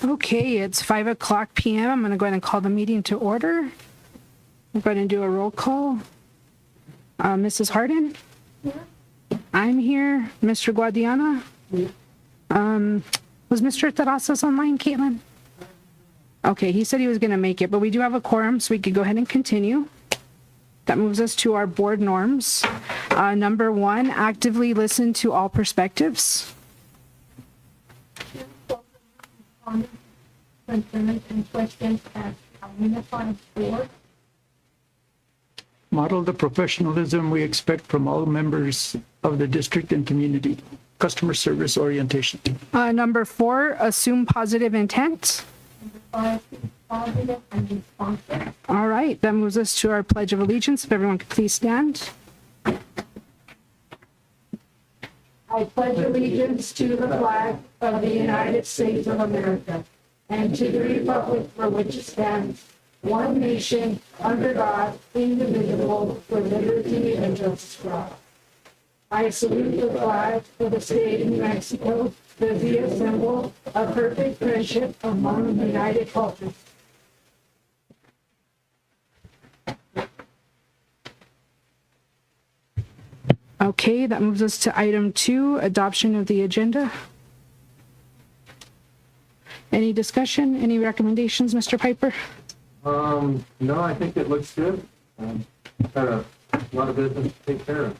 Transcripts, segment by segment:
Okay, it's 5:00 p.m. I'm going to go ahead and call the meeting to order. I'm going to do a roll call. Mrs. Harden? Yeah. I'm here. Mr. Guadiana? Yeah. Was Mr. Terrazas online, Caitlin? Okay, he said he was going to make it, but we do have a quorum, so we could go ahead and continue. That moves us to our board norms. Number 1, actively listen to all perspectives. Concerns and questions as a unified board. Model the professionalism we expect from all members of the district and community. Customer service orientation. Number 4, assume positive intent. Number 5, be positive and responsive. All right, that moves us to our Pledge of Allegiance. If everyone could please stand. I pledge allegiance to the flag of the United States of America and to the republic for which it stands, one nation, under God, indivisible, with liberty and justice for all. I salute the flag of the state of New Mexico, the symbol of perfect friendship among the united cultures. Okay, that moves us to item 2, adoption of the agenda. Any discussion, any recommendations, Mr. Piper? No, I think it looks good. Got a lot of business to take care of.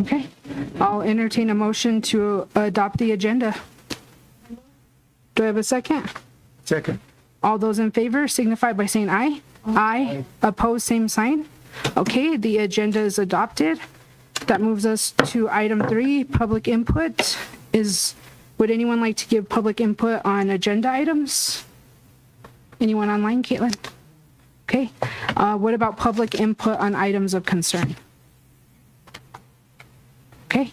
Okay, I'll entertain a motion to adopt the agenda. Do I have a second? Second. All those in favor signify by saying aye. Aye. Opposed, same sign. Okay, the agenda is adopted. That moves us to item 3, public input. Would anyone like to give public input on agenda items? Anyone online, Caitlin? Okay. What about public input on items of concern? Okay.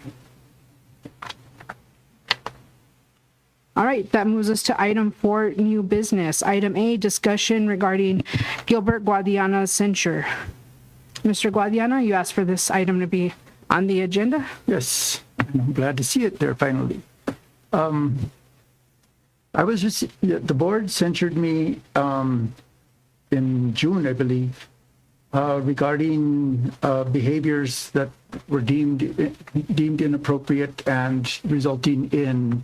All right, that moves us to item 4, new business. Item A, discussion regarding Gilbert Guadiana's censure. Mr. Guadiana, you asked for this item to be on the agenda? Yes, I'm glad to see it there finally. The board censured me in June, I believe, regarding behaviors that were deemed inappropriate and resulting in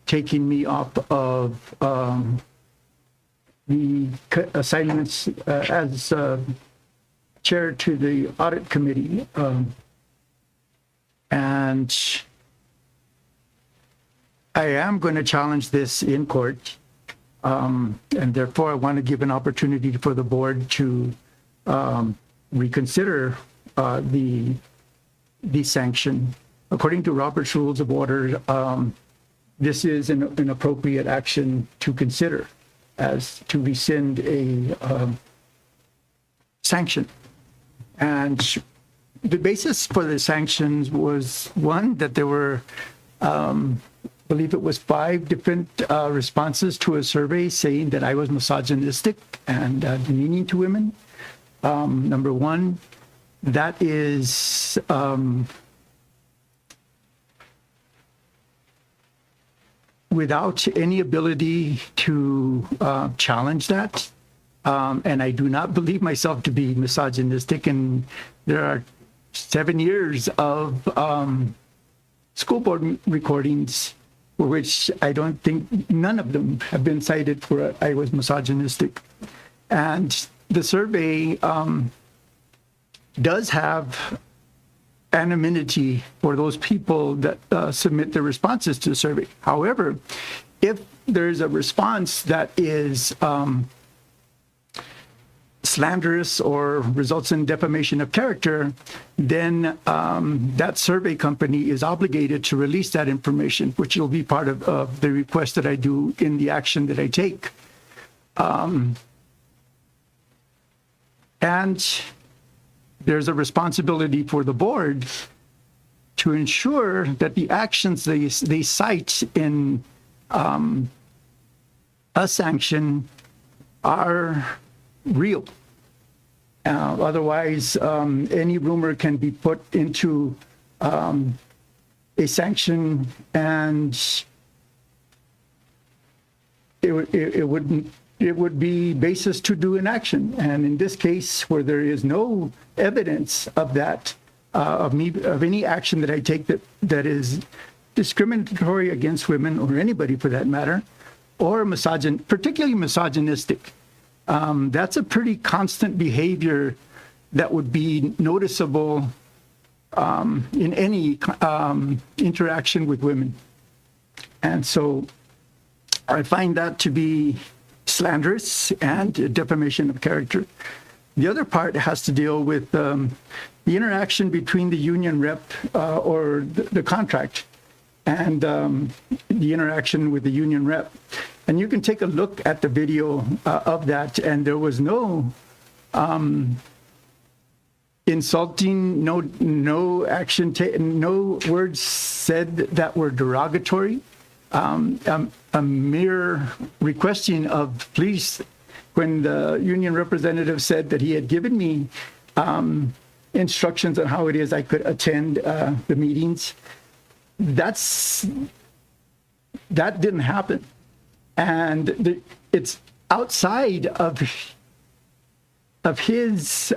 taking me off of the assignments as chair to the audit committee. And I am going to challenge this in court, and therefore I want to give an opportunity for the board to reconsider the sanction. According to Robert's Rules of Order, this is an appropriate action to consider as to rescind a sanction. And the basis for the sanctions was, one, that there were, I believe it was 5 different responses to a survey saying that I was misogynistic and demeaning to women. Number 1, that is without any ability to challenge that. And I do not believe myself to be misogynistic, and there are 7 years of school board recordings for which I don't think none of them have been cited for I was misogynistic. And the survey does have anonymity for those people that submit their responses to the survey. However, if there's a response that is slanderous or results in defamation of character, then that survey company is obligated to release that information, which will be part of the request that I do in the action that I take. And there's a responsibility for the board to ensure that the actions they cite in a sanction are real. Otherwise, any rumor can be put into a sanction and it would be basis to do an action. And in this case, where there is no evidence of that, of any action that I take that is discriminatory against women or anybody for that matter, or particularly misogynistic, that's a pretty constant behavior that would be noticeable in any interaction with women. And so I find that to be slanderous and defamation of character. The other part has to deal with the interaction between the union rep or the contract and the interaction with the union rep. And you can take a look at the video of that, and there was no insulting, no action taken, no words said that were derogatory. A mere requesting of please, when the union representative said that he had given me instructions on how it is I could attend the meetings, that didn't happen. And it's outside of his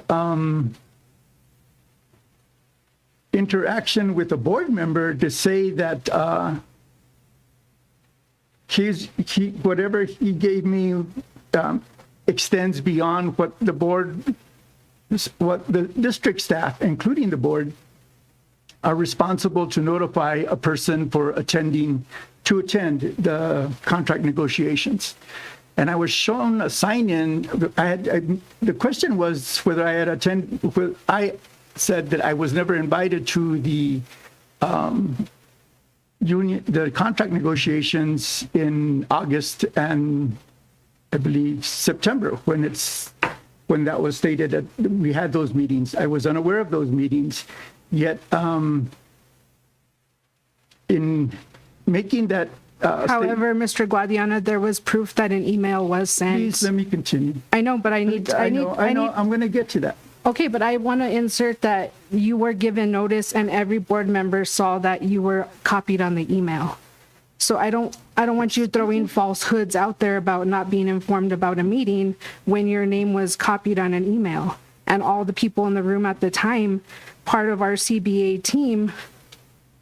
interaction with a board member to say that whatever he gave me extends beyond what the district staff, including the board, are responsible to notify a person for attend the contract negotiations. And I was shown a sign-in. The question was whether I had attended. I said that I was never invited to the contract negotiations in August and I believe September when that was stated that we had those meetings. I was unaware of those meetings, yet in making that However, Mr. Guadiana, there was proof that an email was sent. Please let me continue. I know, but I need. I know. I'm going to get to that. Okay, but I want to insert that you were given notice and every board member saw that you were copied on the email. So I don't want you throwing falsehoods out there about not being informed about a meeting when your name was copied on an email. And all the people in the room at the time, part of our CBA team,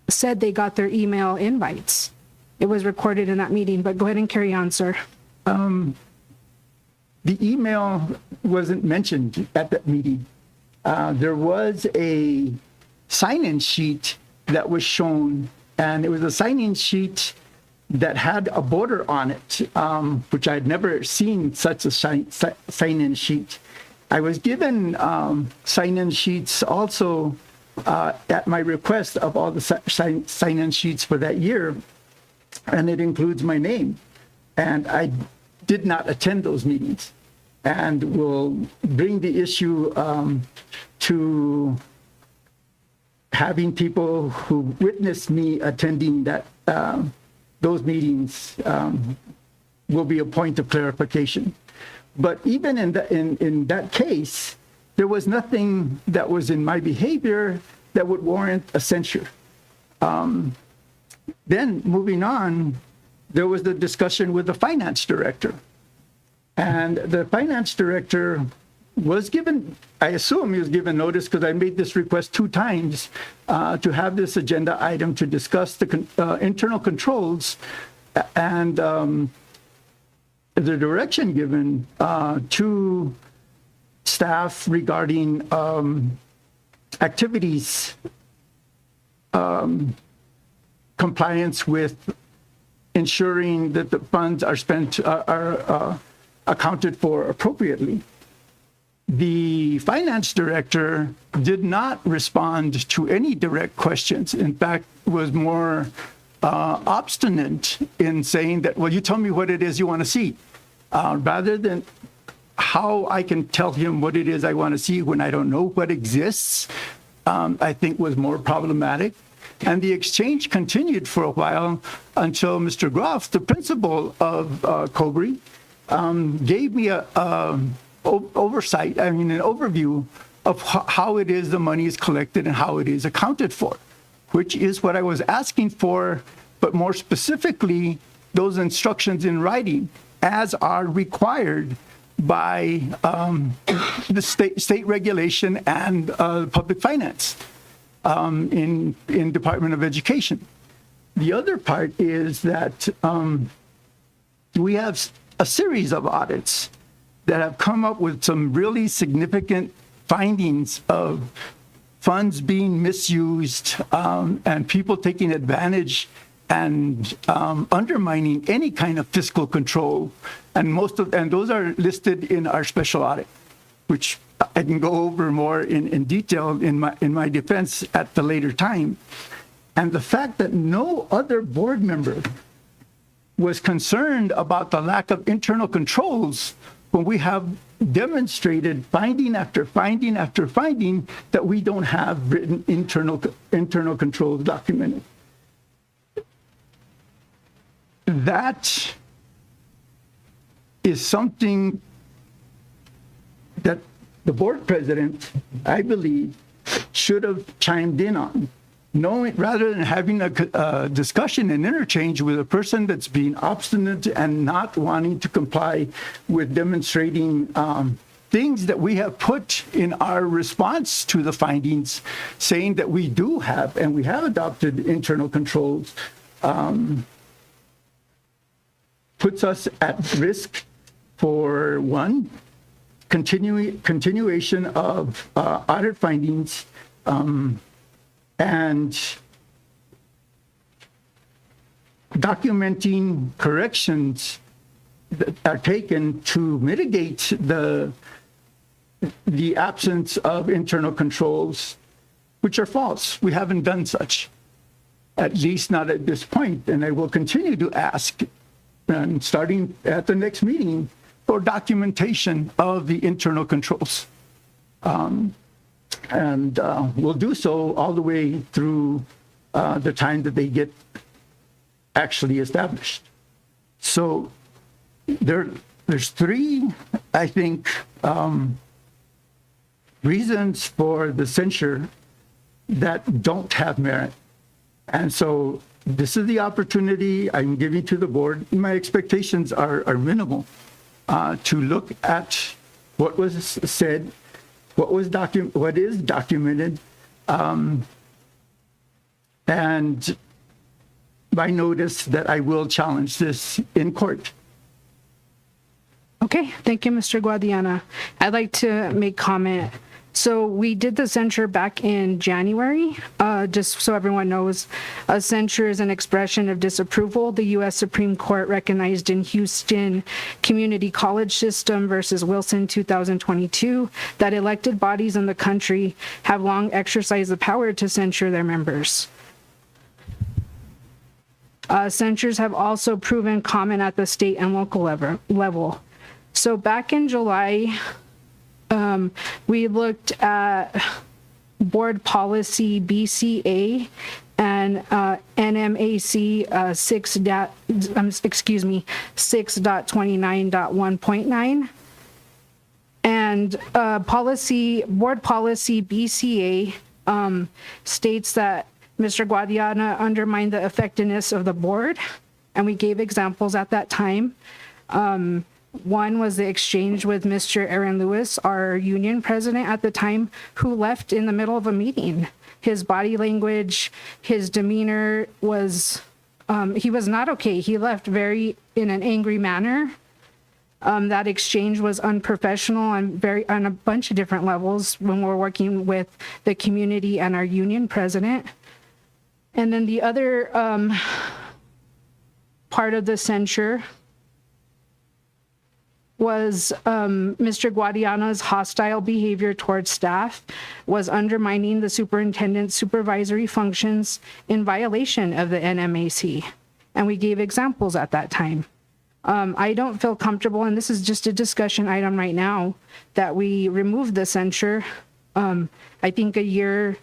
said they got their email invites. It was recorded in that meeting, but go ahead and carry on, sir. The email wasn't mentioned at that meeting. There was a sign-in sheet that was shown, and it was a sign-in sheet that had a border on it, which I'd never seen such a sign-in sheet. I was given sign-in sheets also at my request of all the sign-in sheets for that year, and it includes my name. And I did not attend those meetings, and will bring the issue to having people who witnessed me attending those meetings will be a point of clarification. But even in that case, there was nothing that was in my behavior that would warrant a censure. Then moving on, there was the discussion with the finance director. And the finance director was given, I assume he was given notice because I made this request 2 times to have this agenda item to discuss the internal controls and the direction given to staff regarding activities compliance with ensuring that the funds are spent, are accounted for appropriately. The finance director did not respond to any direct questions. In fact, was more obstinate in saying that, well, you tell me what it is you want to see, rather than how I can tell him what it is I want to see when I don't know what exists, I think was more problematic. And the exchange continued for a while until Mr. Groff, the principal of Cobre, gave me an overview of how it is the money is collected and how it is accounted for, which is what I was asking for, but more specifically, those instructions in writing. And I did not as are required by the state regulation and public finance in Department of Education. The other part is that we have a series of audits that have come up with some really significant findings of funds being misused and people taking advantage and undermining any kind of fiscal control. And those are listed in our special audit, which I can go over more in detail in my defense at the later time. And the fact that no other board member was concerned about the lack of internal controls when we have demonstrated finding after finding after finding that we don't have written internal controls documented. That is something that the board president, I believe, should have chimed in on, knowing rather than having a discussion and interchange with a person that's being obstinate and not wanting to comply with demonstrating things that we have put in our response to the findings, saying that we do have and we have adopted internal controls, puts us at risk for one, continuation of audit findings and documenting corrections that are taken to mitigate the absence of internal controls, which are false. We haven't done such, at least not at this point, and I will continue to ask, and starting at the next meeting, for documentation of the internal controls. And we'll do so all the way through the time that they get actually established. So there's three, I think, reasons for the censure that don't have merit. And so this is the opportunity I'm giving to the board. My expectations are minimal to look at what was said, what is documented, and by notice that I will challenge this in court. Okay, thank you, Mr. Guadiana. I'd like to make comment. So we did the censure back in January. Just so everyone knows, a censure is an expression of disapproval. The U.S. Supreme Court recognized in Houston Community College System versus Wilson 2022 that elected bodies in the country have long exercised the power to censure their members. Censures have also proven common at the state and local level. So back in July, we looked at board policy BCA and NMAC 6.29.1.9. And board policy BCA states that Mr. Guadiana undermined the effectiveness of the board, and we gave examples at that time. One was the exchange with Mr. Aaron Lewis, our union president at the time, who left in the middle of a meeting. His body language, his demeanor was, he was not okay. He left in an angry manner. That exchange was unprofessional on a bunch of different levels when we're working with the community and our union president. And then the other part of the censure was Mr. Guadiana's hostile behavior towards staff was undermining the superintendent's supervisory functions in violation of the NMAC. And we gave examples at that time. I don't feel comfortable, and this is just a discussion item right now, that we remove the censure. I think a year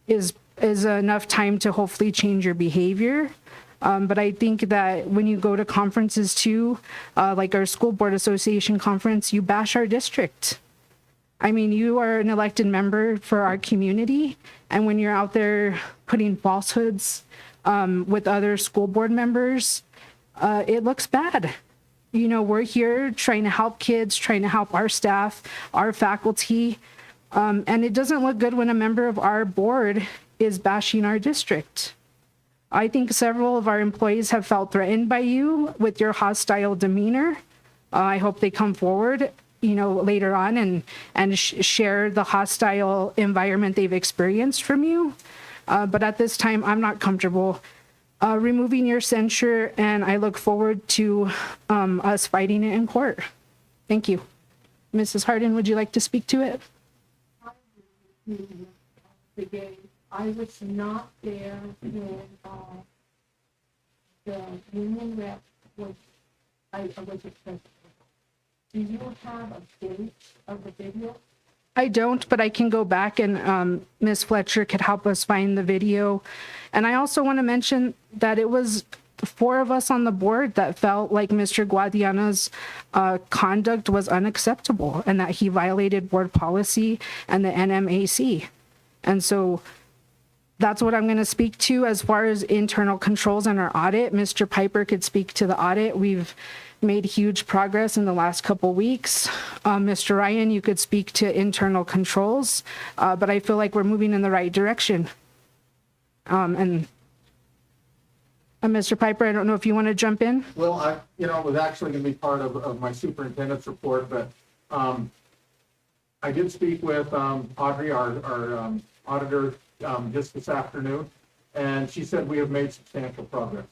is enough time to hopefully change your behavior. But I think that when you go to conferences too, like our school board association conference, you bash our district. I mean, you are an elected member for our community, and when you're out there putting falsehoods with other school board members, it looks bad. You know, we're here trying to help kids, trying to help our staff, our faculty. And it doesn't look good when a member of our board is bashing our district. I think several of our employees have felt threatened by you with your hostile demeanor. I hope they come forward, you know, later on and share the hostile environment they've experienced from you. But at this time, I'm not comfortable removing your censure, and I look forward to us fighting it in court. Thank you. Mrs. Hardin, would you like to speak to it? The game. I was not there when the union rep was, I was expecting. Do you have a date of the video? I don't, but I can go back and Ms. Fletcher could help us find the video. And I also want to mention that it was 4 of us on the board that felt like Mr. Guadiana's conduct was unacceptable and that he violated board policy and the NMAC. And so that's what I'm going to speak to as far as internal controls and our audit. Mr. Piper could speak to the audit. We've made huge progress in the last couple weeks. Mr. Ryan, you could speak to internal controls, but I feel like we're moving in the right direction. And Mr. Piper, I don't know if you want to jump in. Well, it was actually going to be part of my superintendent's report, but I did speak with Audrey, our auditor, just this afternoon, and she said we have made substantial progress.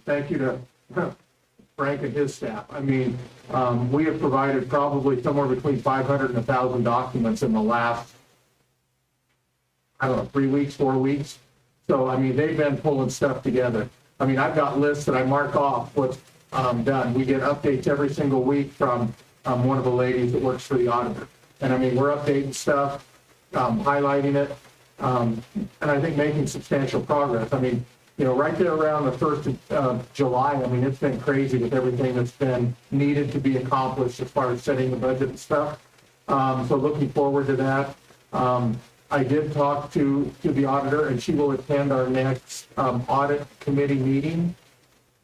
Thank you to Frank and his staff. I mean, we have provided probably somewhere between 500 and 1,000 documents in the last, 3 weeks, 4 weeks. So, I mean, they've been pulling stuff together. I mean, I've got lists that I mark off what's done. We get updates every single week from one of the ladies that works for the auditor. And I mean, we're updating stuff, highlighting it, and I think making substantial progress. I mean, right there around the 1st of July, I mean, it's been crazy with everything that's been needed to be accomplished as far as setting the budget and stuff. So looking forward to that. I did talk to the auditor, and she will attend our next audit committee meeting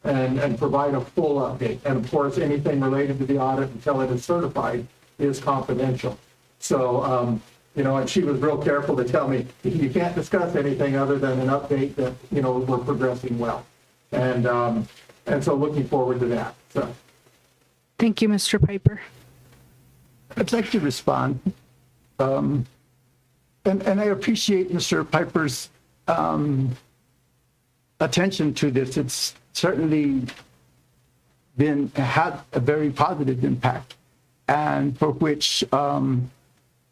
and provide a full update. And of course, anything related to the audit until it is certified is confidential. So, and she was real careful to tell me, you can't discuss anything other than an update that, we're progressing well. And so looking forward to that. So. Thank you, Mr. Piper. I'd like to respond. And I appreciate Mr. Piper's attention to this. It's certainly had a very positive impact, and for which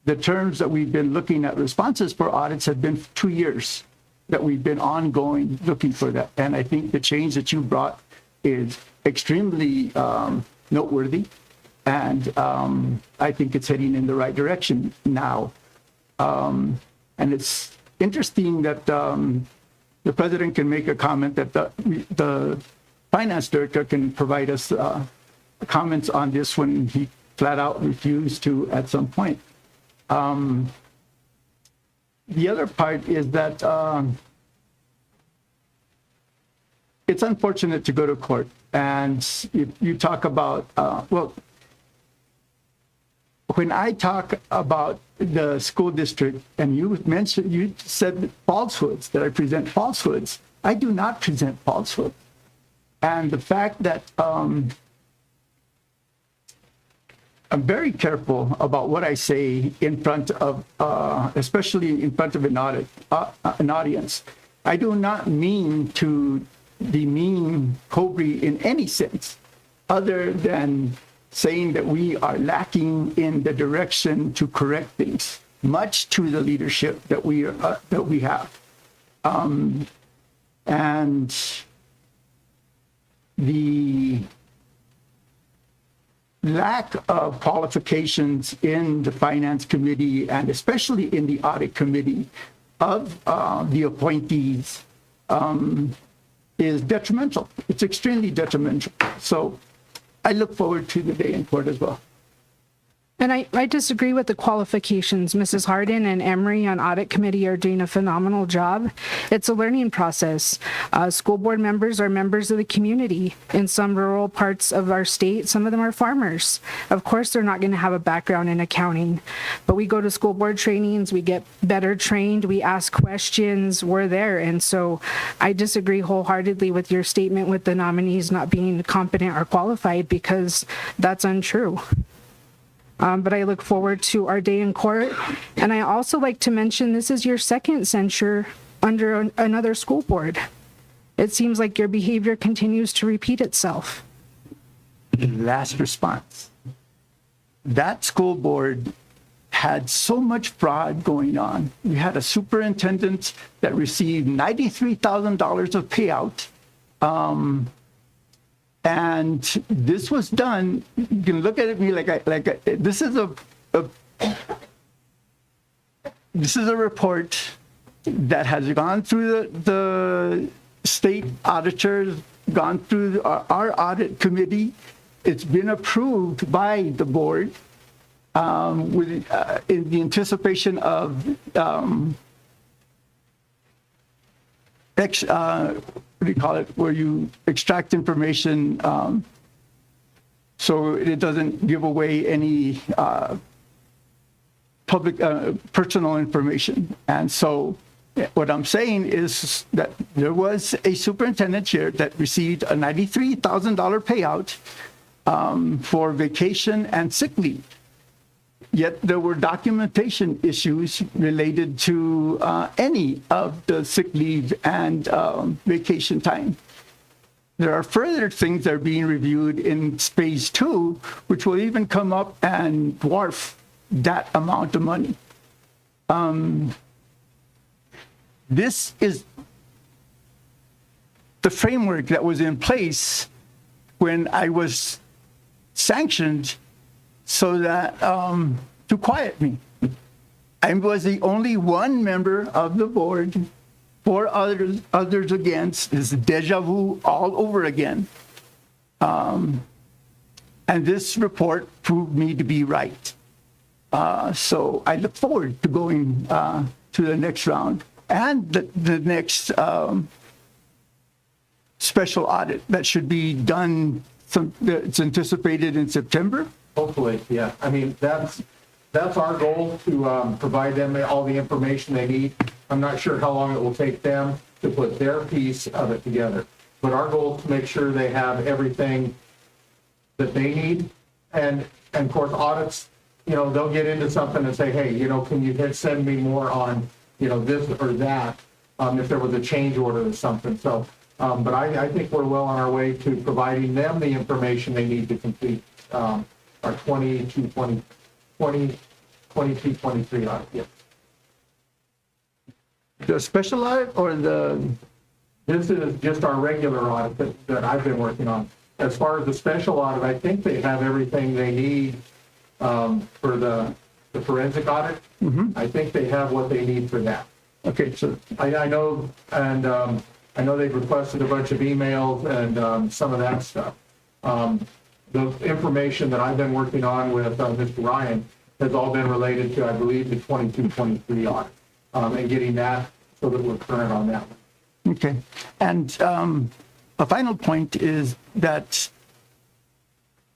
the terms that we've been looking at responses for audits have been 2 years that we've been ongoing looking for that. And I think the change that you brought is extremely noteworthy, and I think it's heading in the right direction now. And it's interesting that the president can make a comment that the finance director can provide us comments on this when he flat out refused to at some point. The other part is that it's unfortunate to go to court. And if you talk about, when I talk about the school district and you said falsehoods, that I present falsehoods, I do not present falsehoods. And the fact that I'm very careful about what I say in front of, especially in front of an audience. I do not mean to demean Cobre in any sense, other than saying that we are lacking in the direction to correct things, much to the leadership that we have, and the lack of qualifications in the finance committee and especially in the audit committee of the appointees is detrimental. It's extremely detrimental. So I look forward to the day in court as well. And I disagree with the qualifications. Mrs. Hardin and Emery on audit committee are doing a phenomenal job. It's a learning process. School board members are members of the community. In some rural parts of our state, some of them are farmers. Of course, they're not going to have a background in accounting, but we go to school board trainings, we get better trained, we ask questions, we're there. And so I disagree wholeheartedly with your statement with the nominees not being competent or qualified, because that's untrue. But I look forward to our day in court. And I also like to mention this is your second censure under another school board. It seems like your behavior continues to repeat itself. Last response. That school board had so much fraud going on. We had a superintendent that received $93,000 of payout. And this was done, you can look at me this is a report that has gone through the state auditors, gone through our audit committee. It's been approved by the board in the anticipation of what do you call it, where you extract information so it doesn't give away any public personal information. And so what I'm saying is that there was a superintendent here that received a $93,000 payout for vacation and sick leave. Yet there were documentation issues related to any of the sick leave and vacation time. There are further things that are being reviewed in phase 2, which will even come up and dwarf that amount of money. This is the framework that was in place when I was sanctioned so that to quiet me. I was the only one member of the board, 4 others against. It's deja vu all over again. And this report proved me to be right. So I look forward to going to the next round and the next special audit that should be done. It's anticipated in September. Hopefully, yeah. I mean, that's our goal, to provide them all the information they need. I'm not sure how long it will take them to put their piece of it together, but our goal is to make sure they have everything that they need. And of course, audits, they'll get into something and say, hey, can you send me more on, this or that, if there was a change order or something. So, but I think we're well on our way to providing them the information they need to complete our 22-23 audit. Yep. The special audit or This is just our regular audit that I've been working on. As far as the special audit, I think they have everything they need for the forensic audit. Mm-hmm. I think they have what they need for that. Okay, so I know, and I know they've requested a bunch of emails and some of that stuff. The information that I've been working on with Mr. Ryan has all been related to, I believe, the 22-23 audit, and getting that so that we're current on that one. okay. And a final point is that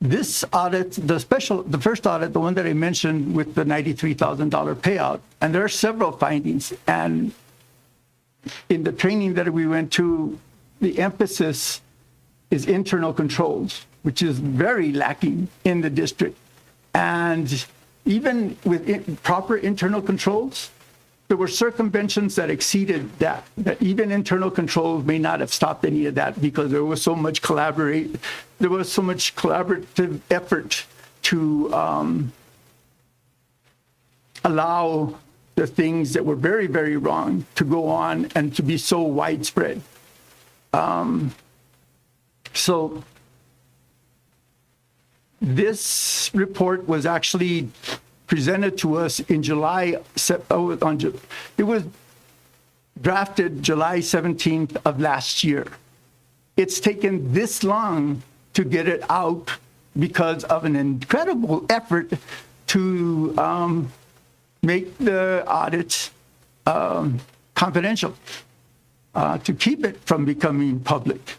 this audit, the first audit, the one that I mentioned with the $93,000 payout, and there are several findings. And in the training that we went to, the emphasis is internal controls, which is very lacking in the district. And even with proper internal controls, there were circumventions that exceeded that even internal controls may not have stopped any of that, because there was so much collaborative effort to allow the things that were very, very wrong to go on and to be so widespread. So this report was actually presented to us in July. It was drafted July 17th of last year. It's taken this long to get it out because of an incredible effort to make the audit confidential, to keep it from becoming public.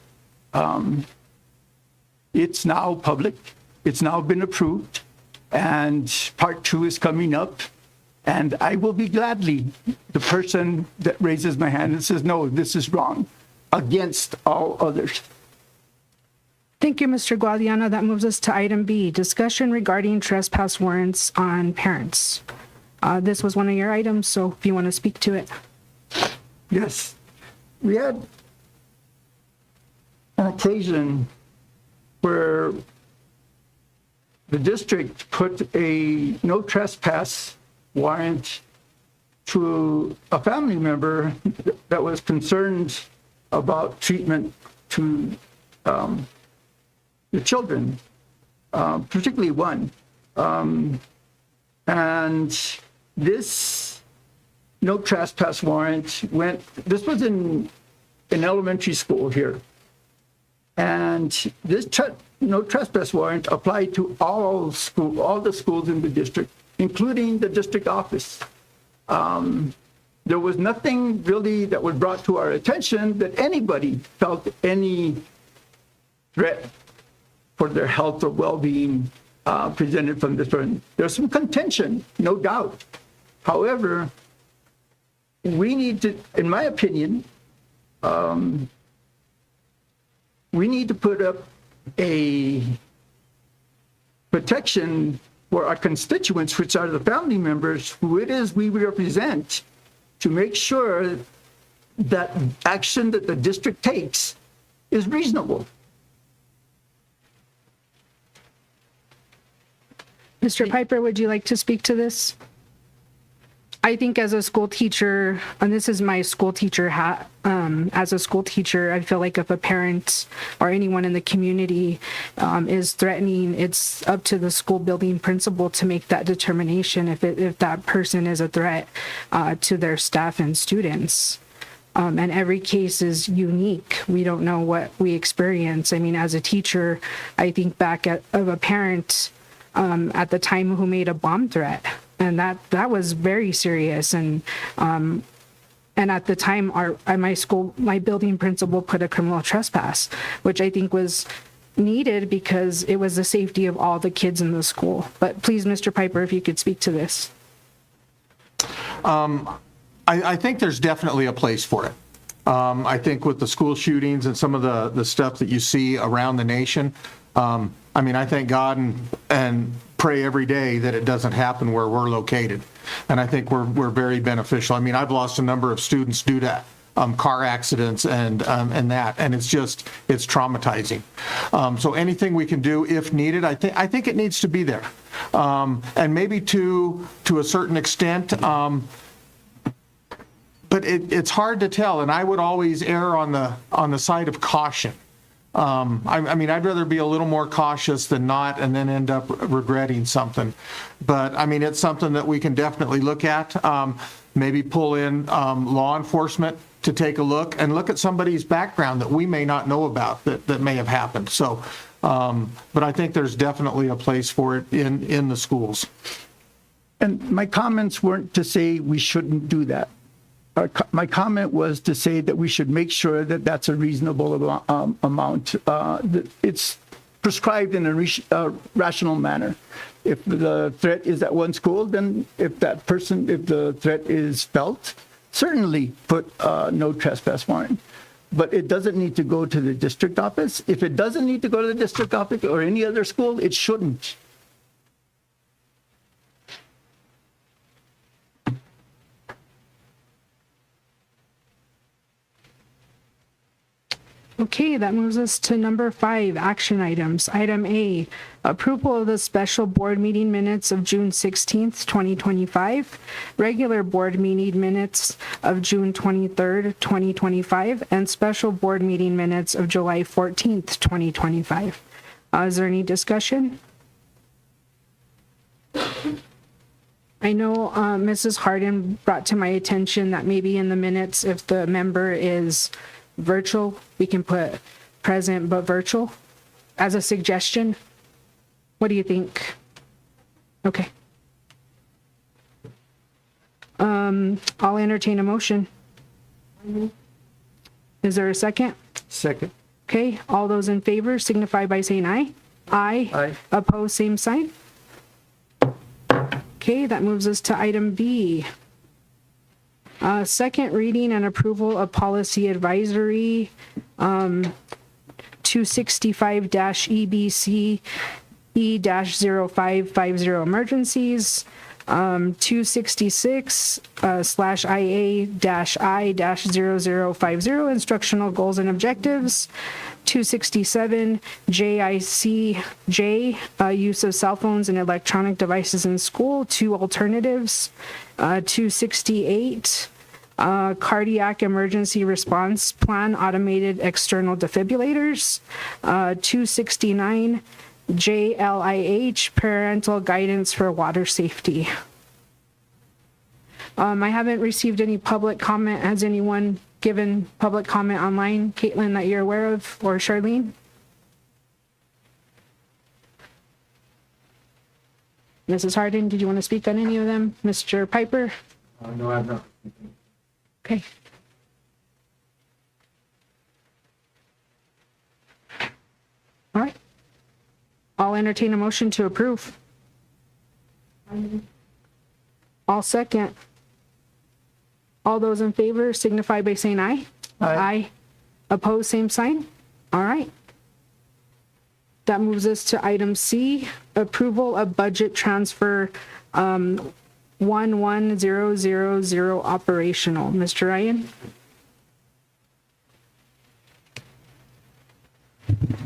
It's now public. It's now been approved, and part 2 is coming up. And I will be gladly the person that raises my hand and says, no, this is wrong, against all others. Thank you, Mr. Guadiana. That moves us to item B, discussion regarding trespass warrants on parents. This was one of your items, so if you want to speak to it. Yes, we had an occasion where the district put a no trespass warrant to a family member that was concerned about treatment to the children, particularly one. And this no trespass warrant went, this was in elementary school here. And this no trespass warrant applied to all the schools in the district, including the district office. There was nothing really that was brought to our attention that anybody felt any threat for their health or well-being presented from this one. There's some contention, no doubt. However, we need to, in my opinion, we need to put up a protection for our constituents, which are the family members who it is we represent, to make sure that action that the district takes is reasonable. Mr. Piper, would you like to speak to this? I think as a school teacher, and this is my school teacher hat, as a school teacher, I feel like if a parent or anyone in the community is threatening, it's up to the school building principal to make that determination if that person is a threat to their staff and students. And every case is unique. We don't know what we experience. I mean, as a teacher, I think back of a parent at the time who made a bomb threat. And that was very serious. And at the time, my building principal put a criminal trespass, which I think was needed because it was the safety of all the kids in the school. But please, Mr. Piper, if you could speak to this. I think there's definitely a place for it. I think with the school shootings and some of the stuff that you see around the nation, I mean, I thank God and pray every day that it doesn't happen where we're located. And I think we're very beneficial. I mean, I've lost a number of students due to car accidents and that, and it's traumatizing. So anything we can do if needed, I think it needs to be there. And maybe to a certain extent, but it's hard to tell, and I would always err on the side of caution. I mean, I'd rather be a little more cautious than not and then end up regretting something. But, I mean, it's something that we can definitely look at, maybe pull in law enforcement to take a look at somebody's background that we may not know about that may have happened. So, but I think there's definitely a place for it in the schools. And my comments weren't to say we shouldn't do that. My comment was to say that we should make sure that that's a reasonable amount. That it's prescribed in a rational manner. If the threat is at one school, then if the threat is felt, certainly put no trespass warrant. But it doesn't need to go to the district office. If it doesn't need to go to the district office or any other school, it shouldn't. Okay, that moves us to number 5, action items. Item A, approval of the special board meeting minutes of June 16th, 2025, regular board meeting minutes of June 23rd, 2025, and special board meeting minutes of July 14th, 2025. Is there any discussion? I know Mrs. Harden brought to my attention that maybe in the minutes, if the member is virtual, we can put present but virtual as a suggestion. What do you think? Okay. I'll entertain a motion. Is there a second? Second. Okay, all those in favor signify by saying aye. Aye. Aye. Opposed, same sign. Okay, that moves us to item B. Second reading and approval of policy advisory 265-EBC E-0550 emergencies, 266/IA-I-0050 instructional goals and objectives, 267 JICJ use of cell phones and electronic devices in school, two alternatives, 268 cardiac emergency response plan automated external defibrillators, 269 JLIH parental guidance for water safety. I haven't received any public comment. Has anyone given public comment online, Caitlin, that you're aware of, or Charlene? Mrs. Harden, did you want to speak on any of them? Mr. Piper? No, I've not. Okay. All right. I'll entertain a motion to approve. I'll second. All those in favor signify by saying aye. Aye. Opposed, same sign. All right. That moves us to item C, approval of budget transfer 11000 operational. Mr. Ryan?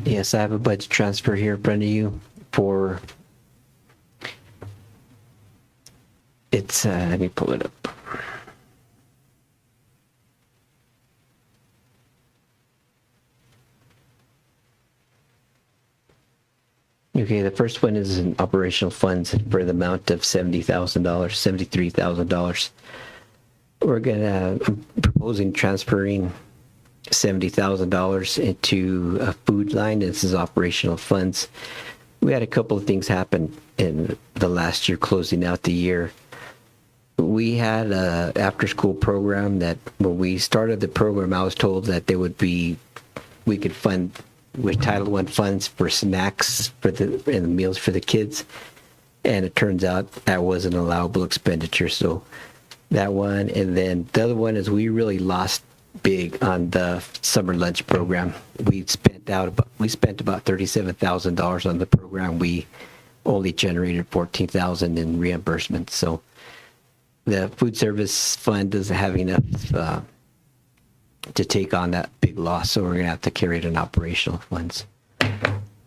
Yes, I have a budget transfer here in front of you for, it's, let me pull it up. Okay, the first one is in operational funds for the amount of $70,000, $73,000. I'm proposing transferring $70,000 into a food line. This is operational funds. We had a couple of things happen in the last year, closing out the year. We had a after-school program that when we started the program, I was told that we could fund with Title I funds for snacks and the meals for the kids. And it turns out that was an allowable expenditure. So that one, and then the other one is we really lost big on the summer lunch program. We spent about $37,000 on the program. We only generated $14,000 in reimbursements. So the food service fund doesn't have enough to take on that big loss, so we're going to have to carry it in operational funds.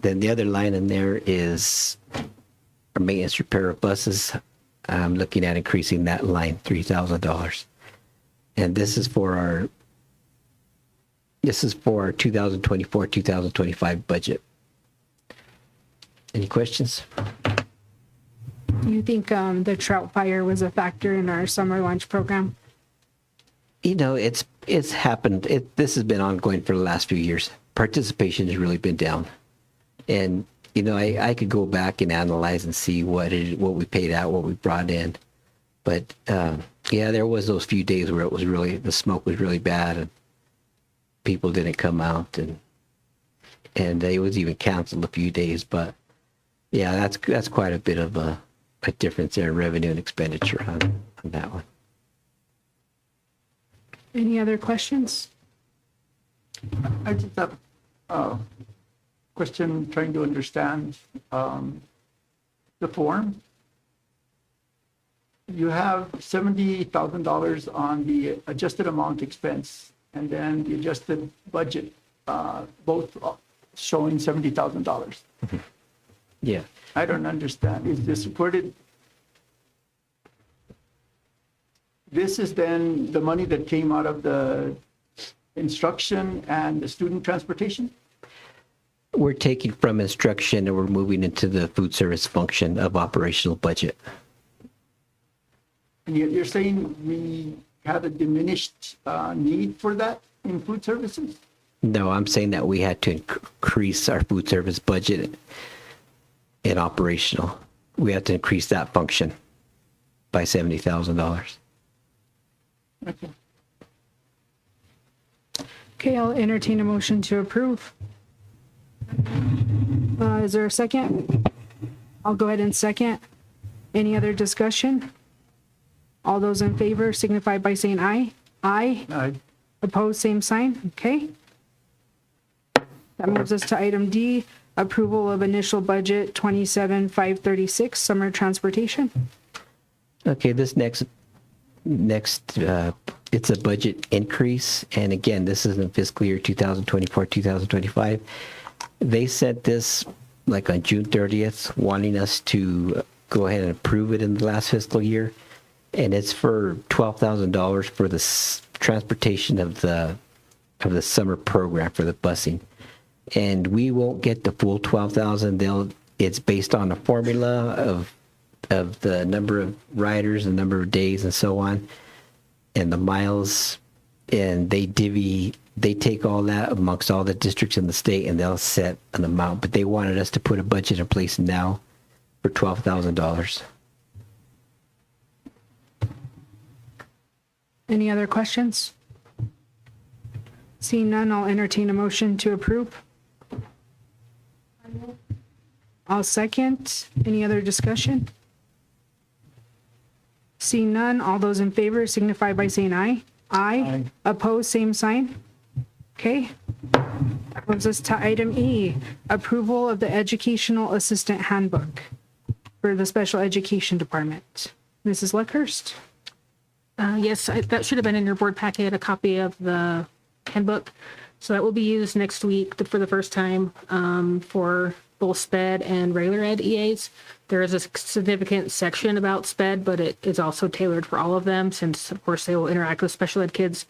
Then the other line in there is our maintenance repair of buses. I'm looking at increasing that line $3,000, and this is for our 2024-2025 budget. Any questions? You think the trout fire was a factor in our summer lunch program? You know, it's happened. This has been ongoing for the last few years. Participation has really been down, and you know, I could go back and analyze and see what we paid out, what we brought in, but yeah, there was those few days where the smoke was really bad, and people didn't come out, and it was even canceled a few days. But yeah, that's quite a bit of a difference there in revenue and expenditure on that one. Any other questions? I just have a question trying to understand the form. You have $70,000 on the adjusted amount expense and then the adjusted budget, both showing $70,000. Yeah. I don't understand. Is this reported? This is then the money that came out of the instruction and the student transportation? We're taking from instruction and we're moving into the food service function of operational budget. And you're saying we have a diminished need for that in food services? No, I'm saying that we had to increase our food service budget in operational. We had to increase that function by $70,000. Okay, I'll entertain a motion to approve. Is there a second? I'll go ahead and second. Any other discussion? All those in favor signify by saying aye. Aye. Aye. Opposed, same sign. Okay. That moves us to item D, approval of initial budget 27,536, summer transportation. Okay, this next, it's a budget increase. And again, this is in fiscal year 2024, 2025. They sent this like on June 30th, wanting us to go ahead and approve it in the last fiscal year. And it's for $12,000 for the transportation of the summer program for the busing. And we won't get the full 12,000. It's based on a formula of the number of riders, the number of days, and so on, and the miles. And they take all that amongst all the districts in the state, and they'll set an amount. But they wanted us to put a budget in place now for $12,000. Any other questions? Seeing none, I'll entertain a motion to approve. I'll second. Any other discussion? Seeing none, all those in favor signify by saying aye. Aye. Opposed, same sign. Okay. That moves us to item E, approval of the educational assistant handbook for the special education department. Mrs. Luckhurst? Yes, that should have been in your board packet, a copy of the handbook. So that will be used next week for the first time for both SPED and regular ed EAs. There is a significant section about SPED, but it is also tailored for all of them since, of course, they will interact with special ed kids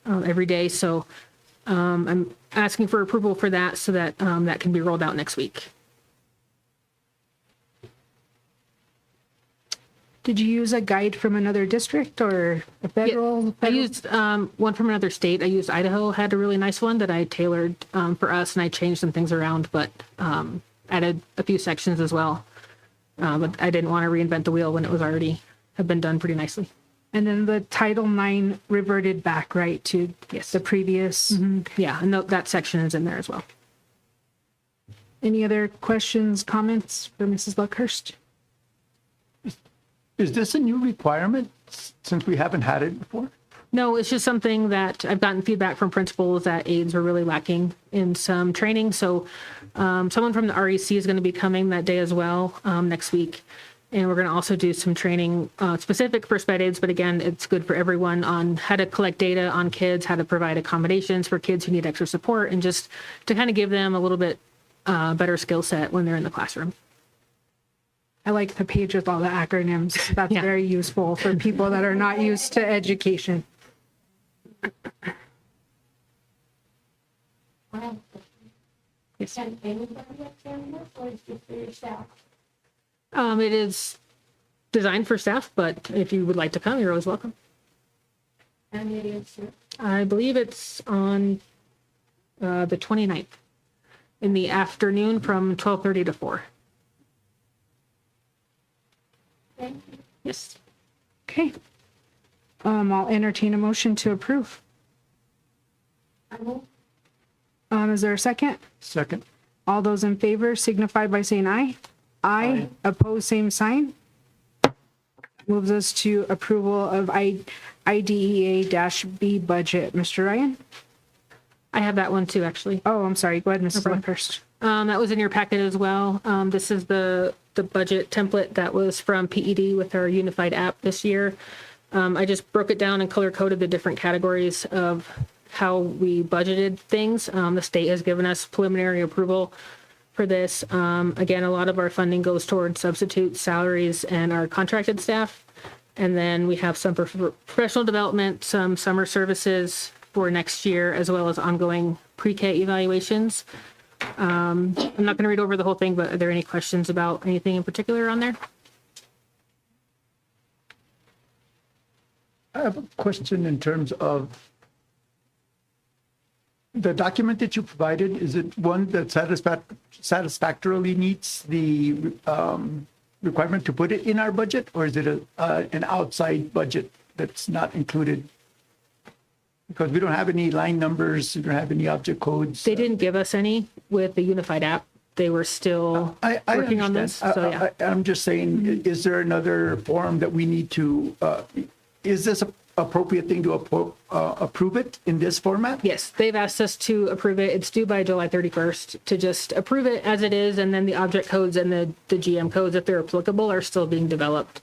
every day. So I'm asking for approval for that so that that can be rolled out next week. Did you use a guide from another district or a federal? I used one from another state. I used Idaho, had a really nice one that I tailored for us, and I changed some things around, but added a few sections as well. But I didn't want to reinvent the wheel when it was already have been done pretty nicely. And then the Title IX reverted back, right, to the previous? Yeah, and that section is in there as well. Any other questions, comments for Mrs. Luckhurst? Is this a new requirement since we haven't had it before? No, it's just something that I've gotten feedback from principals that aides are really lacking in some training. So someone from the REC is going to be coming that day as well next week. And we're going to also do some training specific for SPED aides, but again, it's good for everyone on how to collect data on kids, how to provide accommodations for kids who need extra support, and just to kind of give them a little bit better skill set when they're in the classroom. I like the page with all the acronyms. That's Yeah. very useful for people that are not used to education. Yes. Can anybody attend this, or is it for your staff? It is designed for staff, but if you would like to come, you're always welcome. And it is, I believe it's on the 29th in the afternoon from 12:30 to 4. thank you. Yes. Okay. I'll entertain a motion to approve. I move. Is there a second? Second. All those in favor signify by saying aye. Aye. Opposed, same sign. Moves us to approval of IDEA-B budget. Mr. Ryan? I have that one too, actually. Oh, I'm sorry. Go ahead, Mrs. problem. Luckhurst. That was in your packet as well. This is the budget template that was from PED with our unified app this year. I just broke it down and color coded the different categories of how we budgeted things. The state has given us preliminary approval for this. Again, a lot of our funding goes towards substitute salaries and our contracted staff. And then we have some professional development, some summer services for next year, as well as ongoing pre-K evaluations. I'm not going to read over the whole thing, but are there any questions about anything in particular on there? I have a question in terms of the document that you provided. Is it one that satisfactorily meets the requirement to put it in our budget, or is it an outside budget that's not included Because we don't have any line numbers, we don't have any object codes. They didn't give us any with the unified app. They were still I working on this. understand. So yeah. I'm just saying, is there another form that we need to, is this a appropriate thing to approve it in this format? Yes, they've asked us to approve it. It's due by July 31st to just approve it as it is. And then the object codes and the GM codes, if they're applicable, are still being developed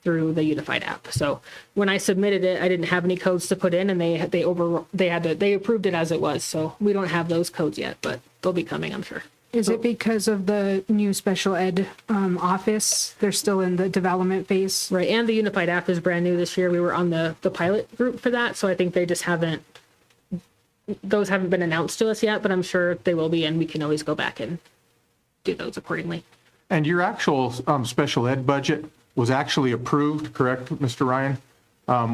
through the unified app. So when I submitted it, I didn't have any codes to put in, and they approved it as it was. So we don't have those codes yet, but they'll be coming, I'm sure. Is it because of the new special ed office? They're still in the development phase? Right, and the unified app is brand new this year. We were on the pilot group for that, so I think they just those haven't been announced to us yet, but I'm sure they will be, and we can always go back and do those accordingly. And your actual special ed budget was actually approved, correct, Mr. Ryan?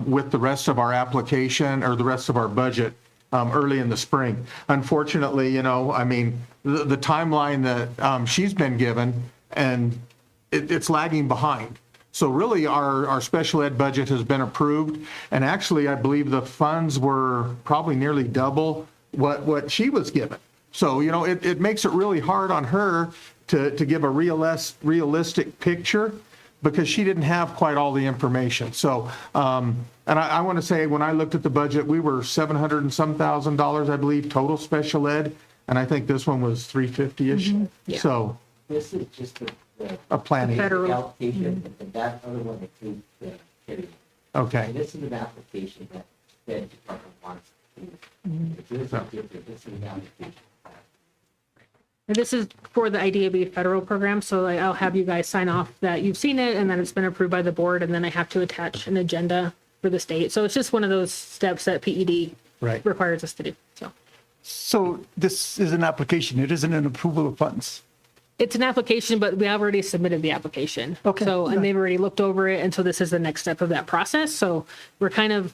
With the rest of our application or the rest of our budget early in the spring. Unfortunately, I mean, the timeline that she's been given, and it's lagging behind. So really, our special ed budget has been approved, and actually, I believe the funds were probably nearly double what she was given. So, it makes it really hard on her to give a realistic picture, because she didn't have quite all the information. So, and I want to say, when I looked at the budget, we were $700 and some thousand, I believe, total special ed, and I think this one was 350-ish. Yeah. So, This is just a planning. Federal. allocation, and that other one approved the carry. Okay. And this is an application that the department wants to do. If this is different, this is an application. And this is for the IDAB federal program, so I'll have you guys sign off that you've seen it and that it's been approved by the board, and then I have to attach an agenda for the state. So it's just one of those steps that PED Right. requires us to do. So So this is an application, it isn't an approval of funds. it's an application, but we have already submitted the application. Okay. So, and they've already looked over it, and so this is the next step of that process. So we're kind of,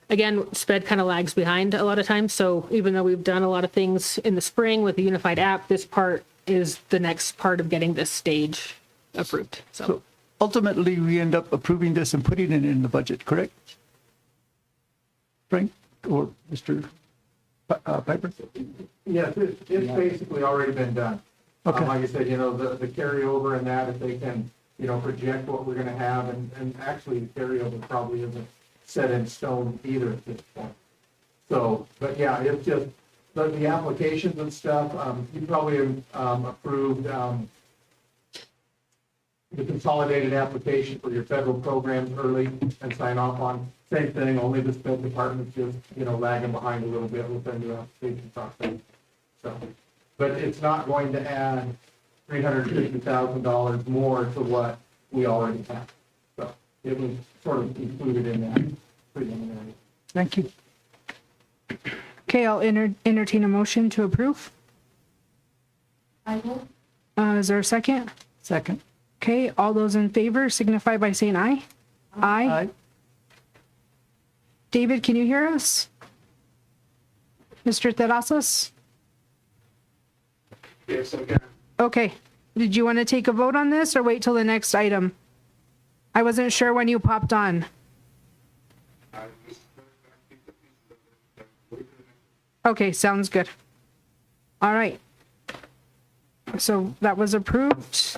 again, SPED kind of lags behind a lot of times. So even though we've done a lot of things in the spring with the unified app, this part is the next part of getting this stage approved. So Ultimately, we end up approving this and putting it in the budget, correct? Frank or Mr. Piper? Yes, it's basically already been done. Okay. Like I said, the carryover and that, if they can, project what we're gonna have, and actually the carryover probably isn't set in stone either at this point. So, but yeah, it's just, the applications and stuff, you probably approved the consolidated application for your federal programs early and sign off on. Same thing, only the State Department's just, lagging behind a little bit with their new application process. So, but it's not going to add $350,000 more to what we already have. So it was sort of included in that preliminary. Thank you. Okay, I'll entertain a motion to approve. I will. Is there a second? Second. Okay, all those in favor signify by saying aye. Aye. Aye. David, can you hear us? Mr. Terrazas? Yes, okay. Okay. Did you want to take a vote on this or wait till the next item? I wasn't sure when you popped on. Okay, sounds good. All right. So that was approved.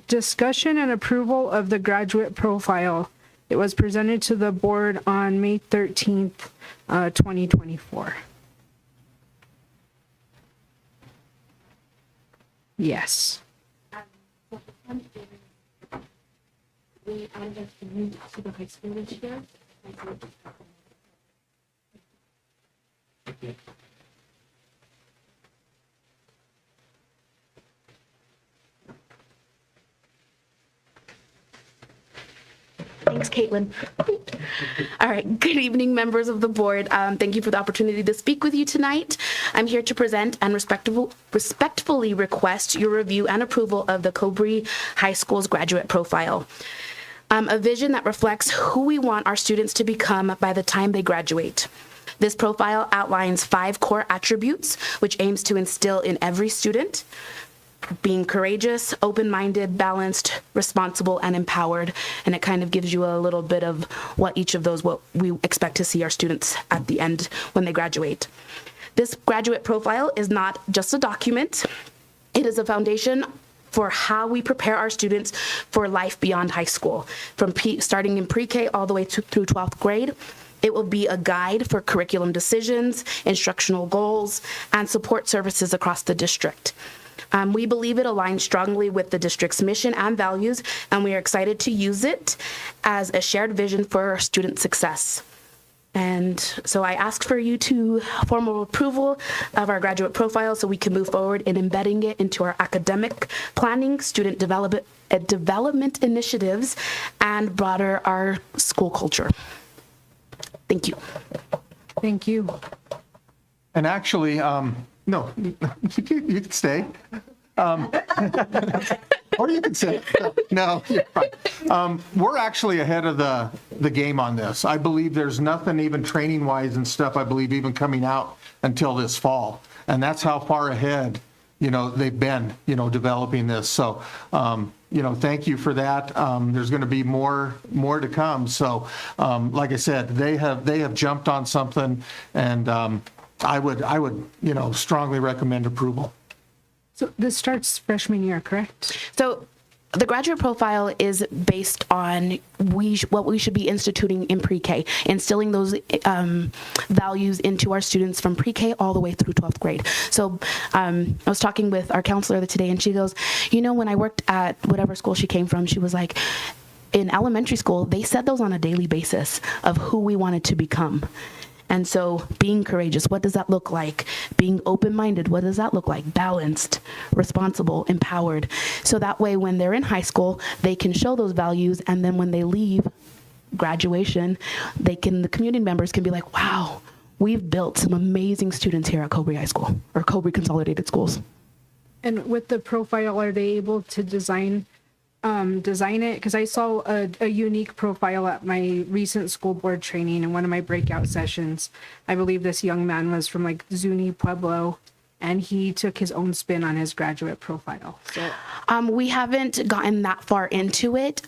Discussion and approval of the graduate profile. It was presented to the board on May 13th, 2024. Yes. We added a student to the high school this year. Thanks, Caitlin. All right. Good evening, members of the board. Thank you for the opportunity to speak with you tonight. I'm here to present and respectfully request your review and approval of the Cobre High School's graduate profile. A vision that reflects who we want our students to become by the time they graduate. This profile outlines 5 core attributes, which aims to instill in every student being courageous, open-minded, balanced, responsible, and empowered. And it kind of gives you a little bit of what we expect to see our students at the end when they graduate. This graduate profile is not just a document. It is a foundation for how we prepare our students for life beyond high school, starting in pre-K all the way through 12th grade. It will be a guide for curriculum decisions, instructional goals, and support services across the district. We believe it aligns strongly with the district's mission and values, and we are excited to use it as a shared vision for student success. And so I ask for you to formal approval of our graduate profile so we can move forward in embedding it into our academic planning, student development initiatives, and broader our school culture. Thank you. Thank you. And actually, no, you can stay. Or you can sit. No, you're fine. We're actually ahead of the game on this. I believe there's nothing even training-wise and stuff, I believe, even coming out until this fall. And that's how far ahead, they've been, developing this. So, thank you for that. There's going to be more to come. So, like I said, they have jumped on something, and I would, strongly recommend approval. So this starts freshman year, correct? So the graduate profile is based on what we should be instituting in pre-K, instilling those values into our students from pre-K all the way through 12th grade. So I was talking with our counselor today, and she goes, when I worked at whatever school she came from, she was like, in elementary school, they set those on a daily basis of who we wanted to become. And so being courageous, what does that look like? Being open-minded, what does that look like? Balanced, responsible, empowered. So that way when they're in high school, they can show those values, and then when they leave graduation, the community members can be like, wow, we've built some amazing students here at Cobre High School, or Cobre Consolidated Schools. And with the profile, are they able to design it? Because I saw a unique profile at my recent school board training in one of my breakout sessions. I believe this young man was from like Zuni Pueblo, and he took his own spin on his graduate profile. So we haven't gotten that far into it.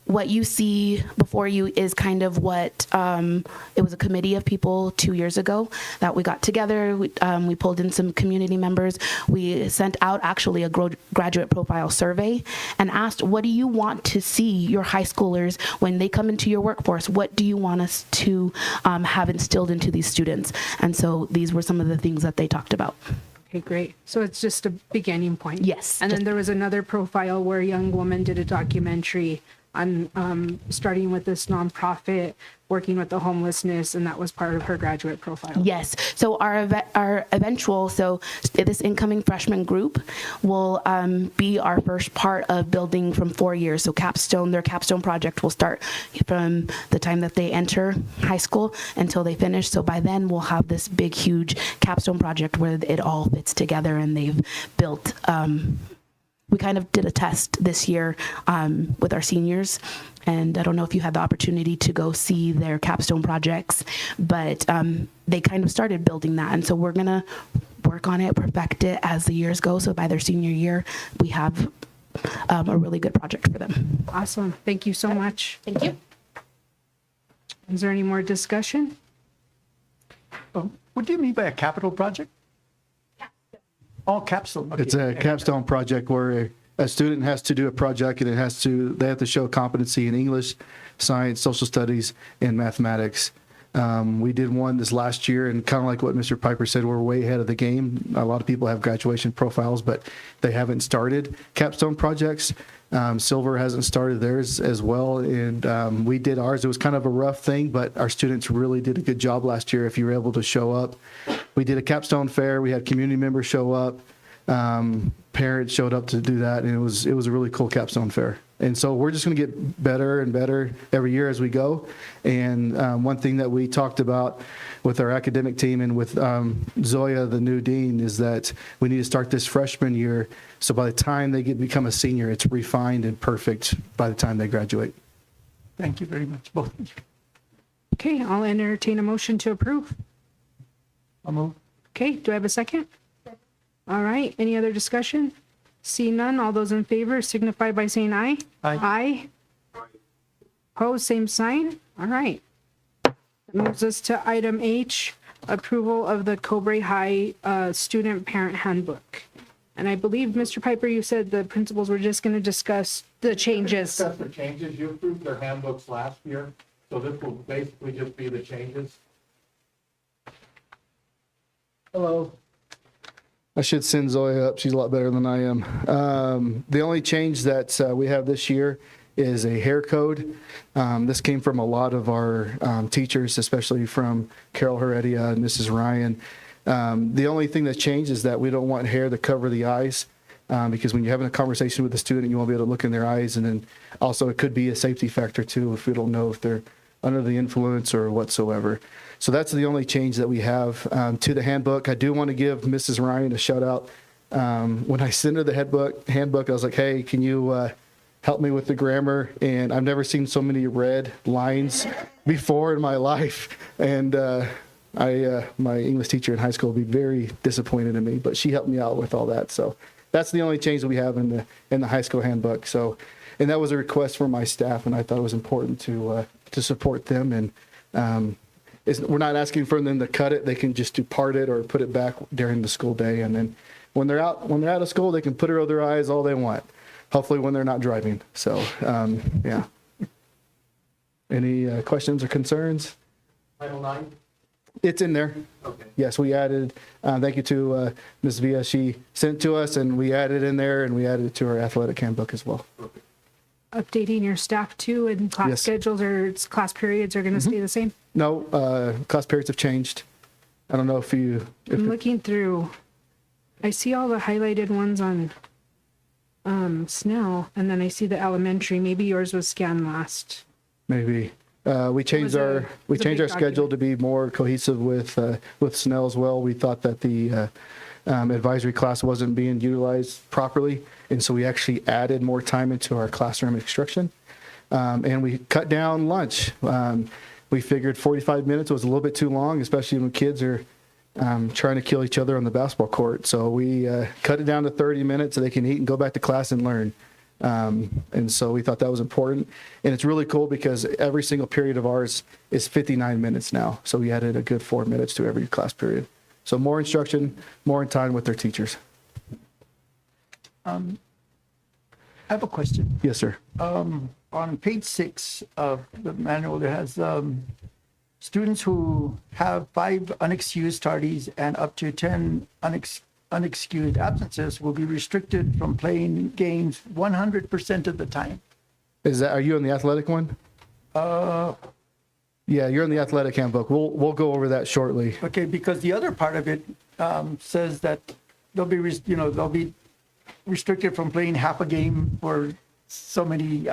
What you see before you is kind of what, it was a committee of people 2 years ago that we got together. We pulled in some community members. We sent out actually a graduate profile survey and asked, what do you want to see your high schoolers when they come into your workforce? What do you want us to have instilled into these students? And so these were some of the things that they talked about. okay, great. So it's just a beginning point. Yes. And then there was another profile where a young woman did a documentary on starting with this nonprofit, working with the homelessness, and that was part of her graduate profile. Yes. So this incoming freshman group will be our first part of building from 4 years. So their capstone project will start from the time that they enter high school until they finish. So by then we'll have this big, huge capstone project where it all fits together, and they've built we kind of did a test this year with our seniors, and I don't know if you had the opportunity to go see their capstone projects, but they kind of started building that, and so we're gonna work on it, perfect it as the years go, so by their senior year, we have a really good project for them. Awesome. Thank you so much. Thank you. Is there any more discussion? What do you mean by a capital project? Oh, capstone. Okay. It's a capstone project where a student has to do a project, and they have to show competency in English, science, social studies, and mathematics. We did one this last year, and kind of like what Mr. Piper said, we're way ahead of the game. A lot of people have graduation profiles, but they haven't started capstone projects. Silver hasn't started theirs as well, and we did ours. It was kind of a rough thing, but our students really did a good job last year if you were able to show up. We did a capstone fair. We had community members show up. Parents showed up to do that, and it was a really cool capstone fair. And so we're just going to get better and better every year as we go. And one thing that we talked about with our academic team and with Zoya, the new dean, is that we need to start this freshman year, so by the time they become a senior, it's refined and perfect by the time they graduate. Thank you very much, both of you. Okay, I'll entertain a motion to approve. I'll move. Okay, do I have a second? All right, any other discussion? See none. All those in favor signify by saying aye. Aye. Aye. Opposed, same sign. All right. That moves us to item H, approval of the Cobre High Student Parent Handbook. And I believe, Mr. Piper, you said the principals were just going to discuss the changes. Discuss the changes. You approved their handbooks last year, so this will basically just be the changes. Hello. I should send Zoe up. She's a lot better than I am. The only change that we have this year is a hair code. This came from a lot of our teachers, especially from Carol Heredia and Mrs. Ryan. The only thing that changed is that we don't want hair to cover the eyes, because when you're having a conversation with a student, you won't be able to look in their eyes. And then also it could be a safety factor too, if we don't know if they're under the influence or whatsoever. So that's the only change that we have to the handbook. I do want to give Mrs. Ryan a shout out. When I sent her the handbook, I was like, hey, can you help me with the grammar? And I've never seen so many red lines before in my life. And my English teacher in high school will be very disappointed in me, but she helped me out with all that. So that's the only change that we have in the high school handbook. So, and that was a request from my staff, and I thought it was important to support them. And we're not asking for them to cut it; they can just depart it or put it back during the school day. And then when they're out of school, they can put it over their eyes all they want. Hopefully, when they're not driving. So, yeah. Any questions or concerns? Title IX? It's in there. Okay. Yes, we added, thank you to Ms. Villa. She sent it to us and we added in there, and we added it to our athletic handbook as well. Updating your staff too, and class Yes. schedules or class periods are going to stay the same? No, class periods have changed. I don't know if I'm looking through. I see all the highlighted ones on Snell, and then I see the elementary. Maybe yours was scanned last. maybe. We changed our big schedule to be more cohesive with Snell as well. We thought that the advisory class wasn't being utilized properly, and so we actually added more time into our classroom instruction, and we cut down lunch. We figured 45 minutes was a little bit too long, especially when kids are trying to kill each other on the basketball court. So we cut it down to 30 minutes so they can eat and go back to class and learn. And so we thought that was important. And it's really cool because every single period of ours is 59 minutes now. So we added a good 4 minutes to every class period. So more instruction, more in time with their teachers. I have a question. Yes, sir. On page 6 of the manual, there has students who have 5 unexcused tardies and up to 10 unexcused absences will be restricted from playing games 100% of the time. Are you in the athletic one? Yeah, you're in the athletic handbook. We'll go over that shortly. Okay, because the other part of it says that they'll be restricted from playing half a game for so many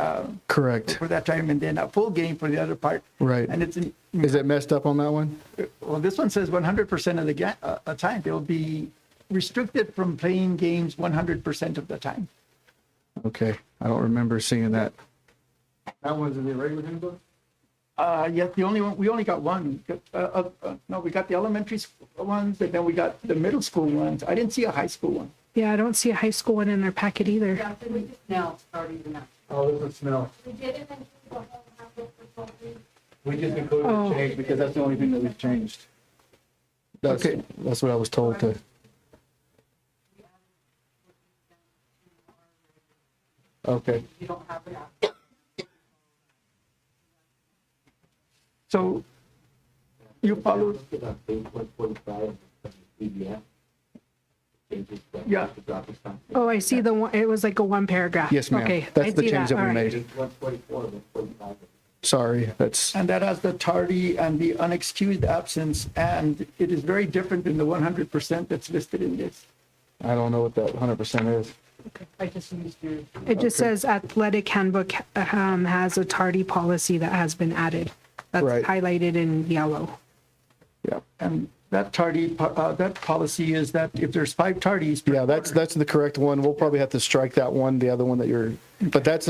Correct. for that time, and then a full game for the other part. Right. And it's Is it messed up on that one? well, this one says 100% of the time. They'll be restricted from playing games 100% of the time. Okay, I don't remember seeing that. That one's in the regular handbook? Yes, the only one, we only got one. No, we got the elementary school ones, and then we got the middle school ones. I didn't see a high school one. Yeah, I don't see a high school one in their packet either. Oh, this is Snell. We just included the change because that's the only thing that we've changed. That's what I was told to. Okay. So you follow, yeah. Oh, I see the one, it was like a one paragraph. Yes, ma'am. Okay, I That's the see change that All we right. made. Sorry, that's, And that has the tardy and the unexcused absence, and it is very different than the 100% that's listed in this. I don't know what that 100% is. It just says athletic handbook has a tardy policy that has been added. That's Right. highlighted in yellow. Yeah. And that that policy is that if there's 5 tardies. per Yeah, that's the correct one. We'll probably have to strike that one, the other one that you're, but that's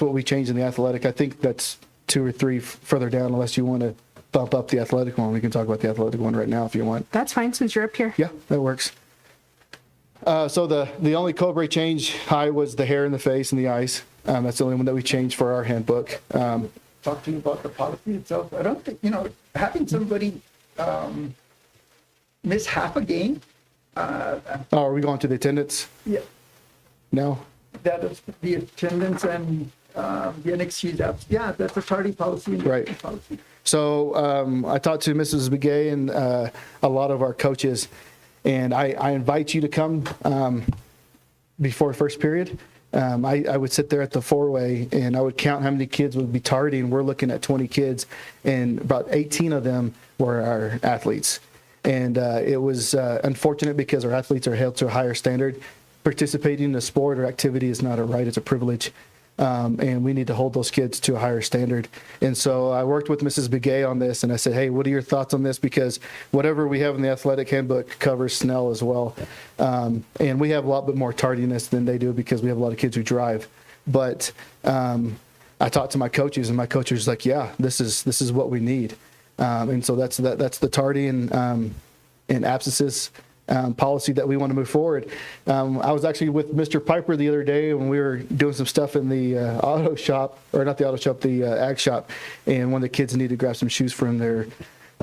what we changed in the athletic. I think that's 2 or 3 further down, unless you want to bump up the athletic one. We can talk about the athletic one right now if you want. That's fine since you're up here. Yeah, that works. So the only Cobre change high was the hair in the face and the eyes. That's the only one that we changed for our handbook. Talk to you about the policy itself. I don't think, having somebody miss half a game, Are we going to the attendance? yeah, No? that is the attendance and the unexcused absence. Yeah, that's a tardy policy. Right. Policy. So I talked to Mrs. Begay and a lot of our coaches, and I invite you to come before first period. I would sit there at the four-way, and I would count how many kids would be tardy, and we're looking at 20 kids, and about 18 of them were our athletes. And it was unfortunate because our athletes are held to a higher standard. Participating in a sport or activity is not a right, it's a privilege. And we need to hold those kids to a higher standard. And so I worked with Mrs. Begay on this, and I said, hey, what are your thoughts on this? Because whatever we have in the athletic handbook covers Snell as well. And we have a lot bit more tardiness than they do because we have a lot of kids who drive. But I talked to my coaches, and my coaches were like, yeah, this is what we need. And so that's the tardy and absences policy that we want to move forward. I was actually with Mr. Piper the other day when we were doing some stuff in the auto shop, or not the auto shop, the ag shop, and one of the kids needed to grab some shoes from their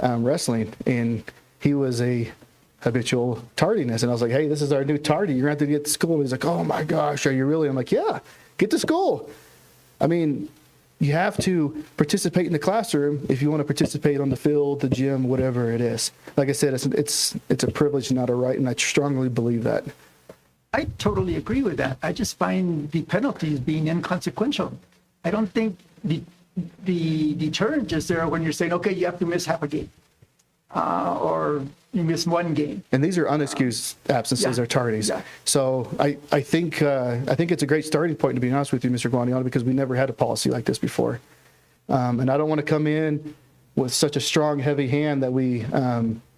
wrestling, and he was a habitual tardiness, and I was like, hey, this is our new tardy, you're going to have to get to school. And he's like, oh my gosh, are you really? I'm like, yeah, get to school. I mean, you have to participate in the classroom if you want to participate on the field, the gym, whatever it is. Like I said, it's a privilege, not a right, and I strongly believe that. I totally agree with that. I just find the penalties being inconsequential. I don't think the deterrent is there when you're saying, okay, you have to miss half a game, or you miss one game. And these are unexcused absences or tardies. Yeah. So I think it's a great starting point, to be honest with you, Mr. Guadiana, because we never had a policy like this before. And I don't want to come in with such a strong, heavy hand that we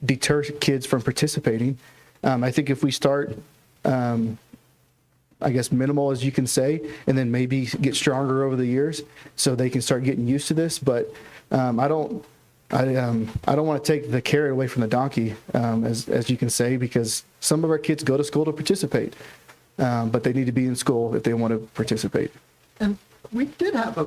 deter kids from participating. I think if we start, I guess, minimal, as you can say, and then maybe get stronger over the years so they can start getting used to this. But I don't want to take the carrot away from the donkey, as you can say, because some of our kids go to school to participate, but they need to be in school if they want to participate. And we did have a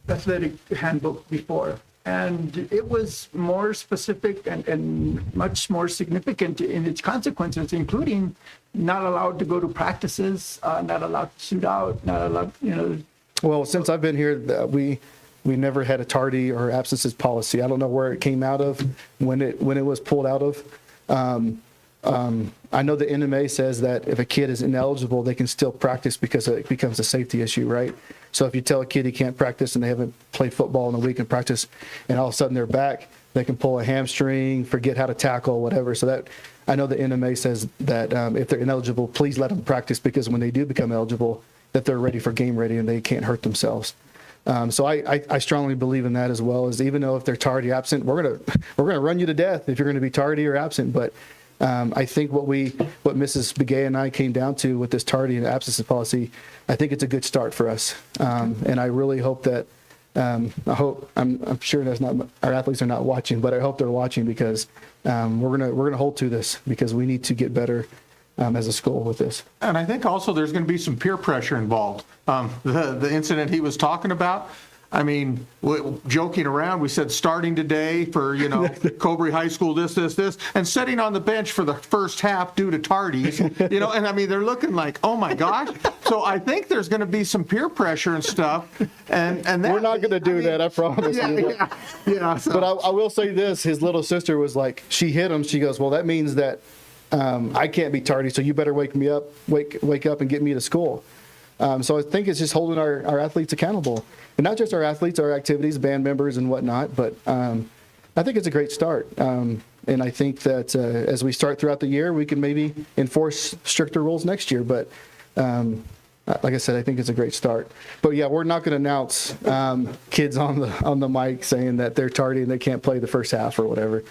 athletic handbook before, and it was more specific and much more significant in its consequences, including not allowed to go to practices, not allowed to suit out, not allowed, Well, since I've been here, we never had a tardy or absences policy. I don't know where it came out of, when it was pulled out of. I know the NMA says that if a kid is ineligible, they can still practice because it becomes a safety issue, right? So if you tell a kid he can't practice and they haven't played football in a week and practice, and all of a sudden they're back, they can pull a hamstring, forget how to tackle, whatever. So that, I know the NMA says that if they're ineligible, please let them practice, because when they do become eligible, that they're ready for game ready and they can't hurt themselves. So I strongly believe in that, as well, as even though if they're tardy, absent, we're gonna run you to death if you're going to be tardy or absent. But I think what Mrs. Begay and I came down to with this tardy and absences policy, I think it's a good start for us. And I really hope that I'm sure that's not, our athletes are not watching, but I hope they're watching, because we're gonna hold to this, because we need to get better as a school with this. And I think also there's going to be some peer pressure involved. The incident he was talking about, I mean, joking around, we said starting today for, Cobre High School, this, and sitting on the bench for the first half due to tardies, and I mean, they're looking like, oh my gosh. So I think there's going to be some peer pressure and stuff. And that, we're not going to do that, I promise you. Yeah. So. But I will say this, his little sister was like, she hit him. She goes, well, that means that I can't be tardy, so you better wake up and get me to school. So I think it's just holding our athletes accountable, and not just our athletes, our activities, band members and whatnot. But I think it's a great start. And I think that as we start throughout the year, we can maybe enforce stricter rules next year. But like I said, I think it's a great start. But yeah, we're not going to announce kids on the mic saying that they're tardy and they can't play the first half or whatever.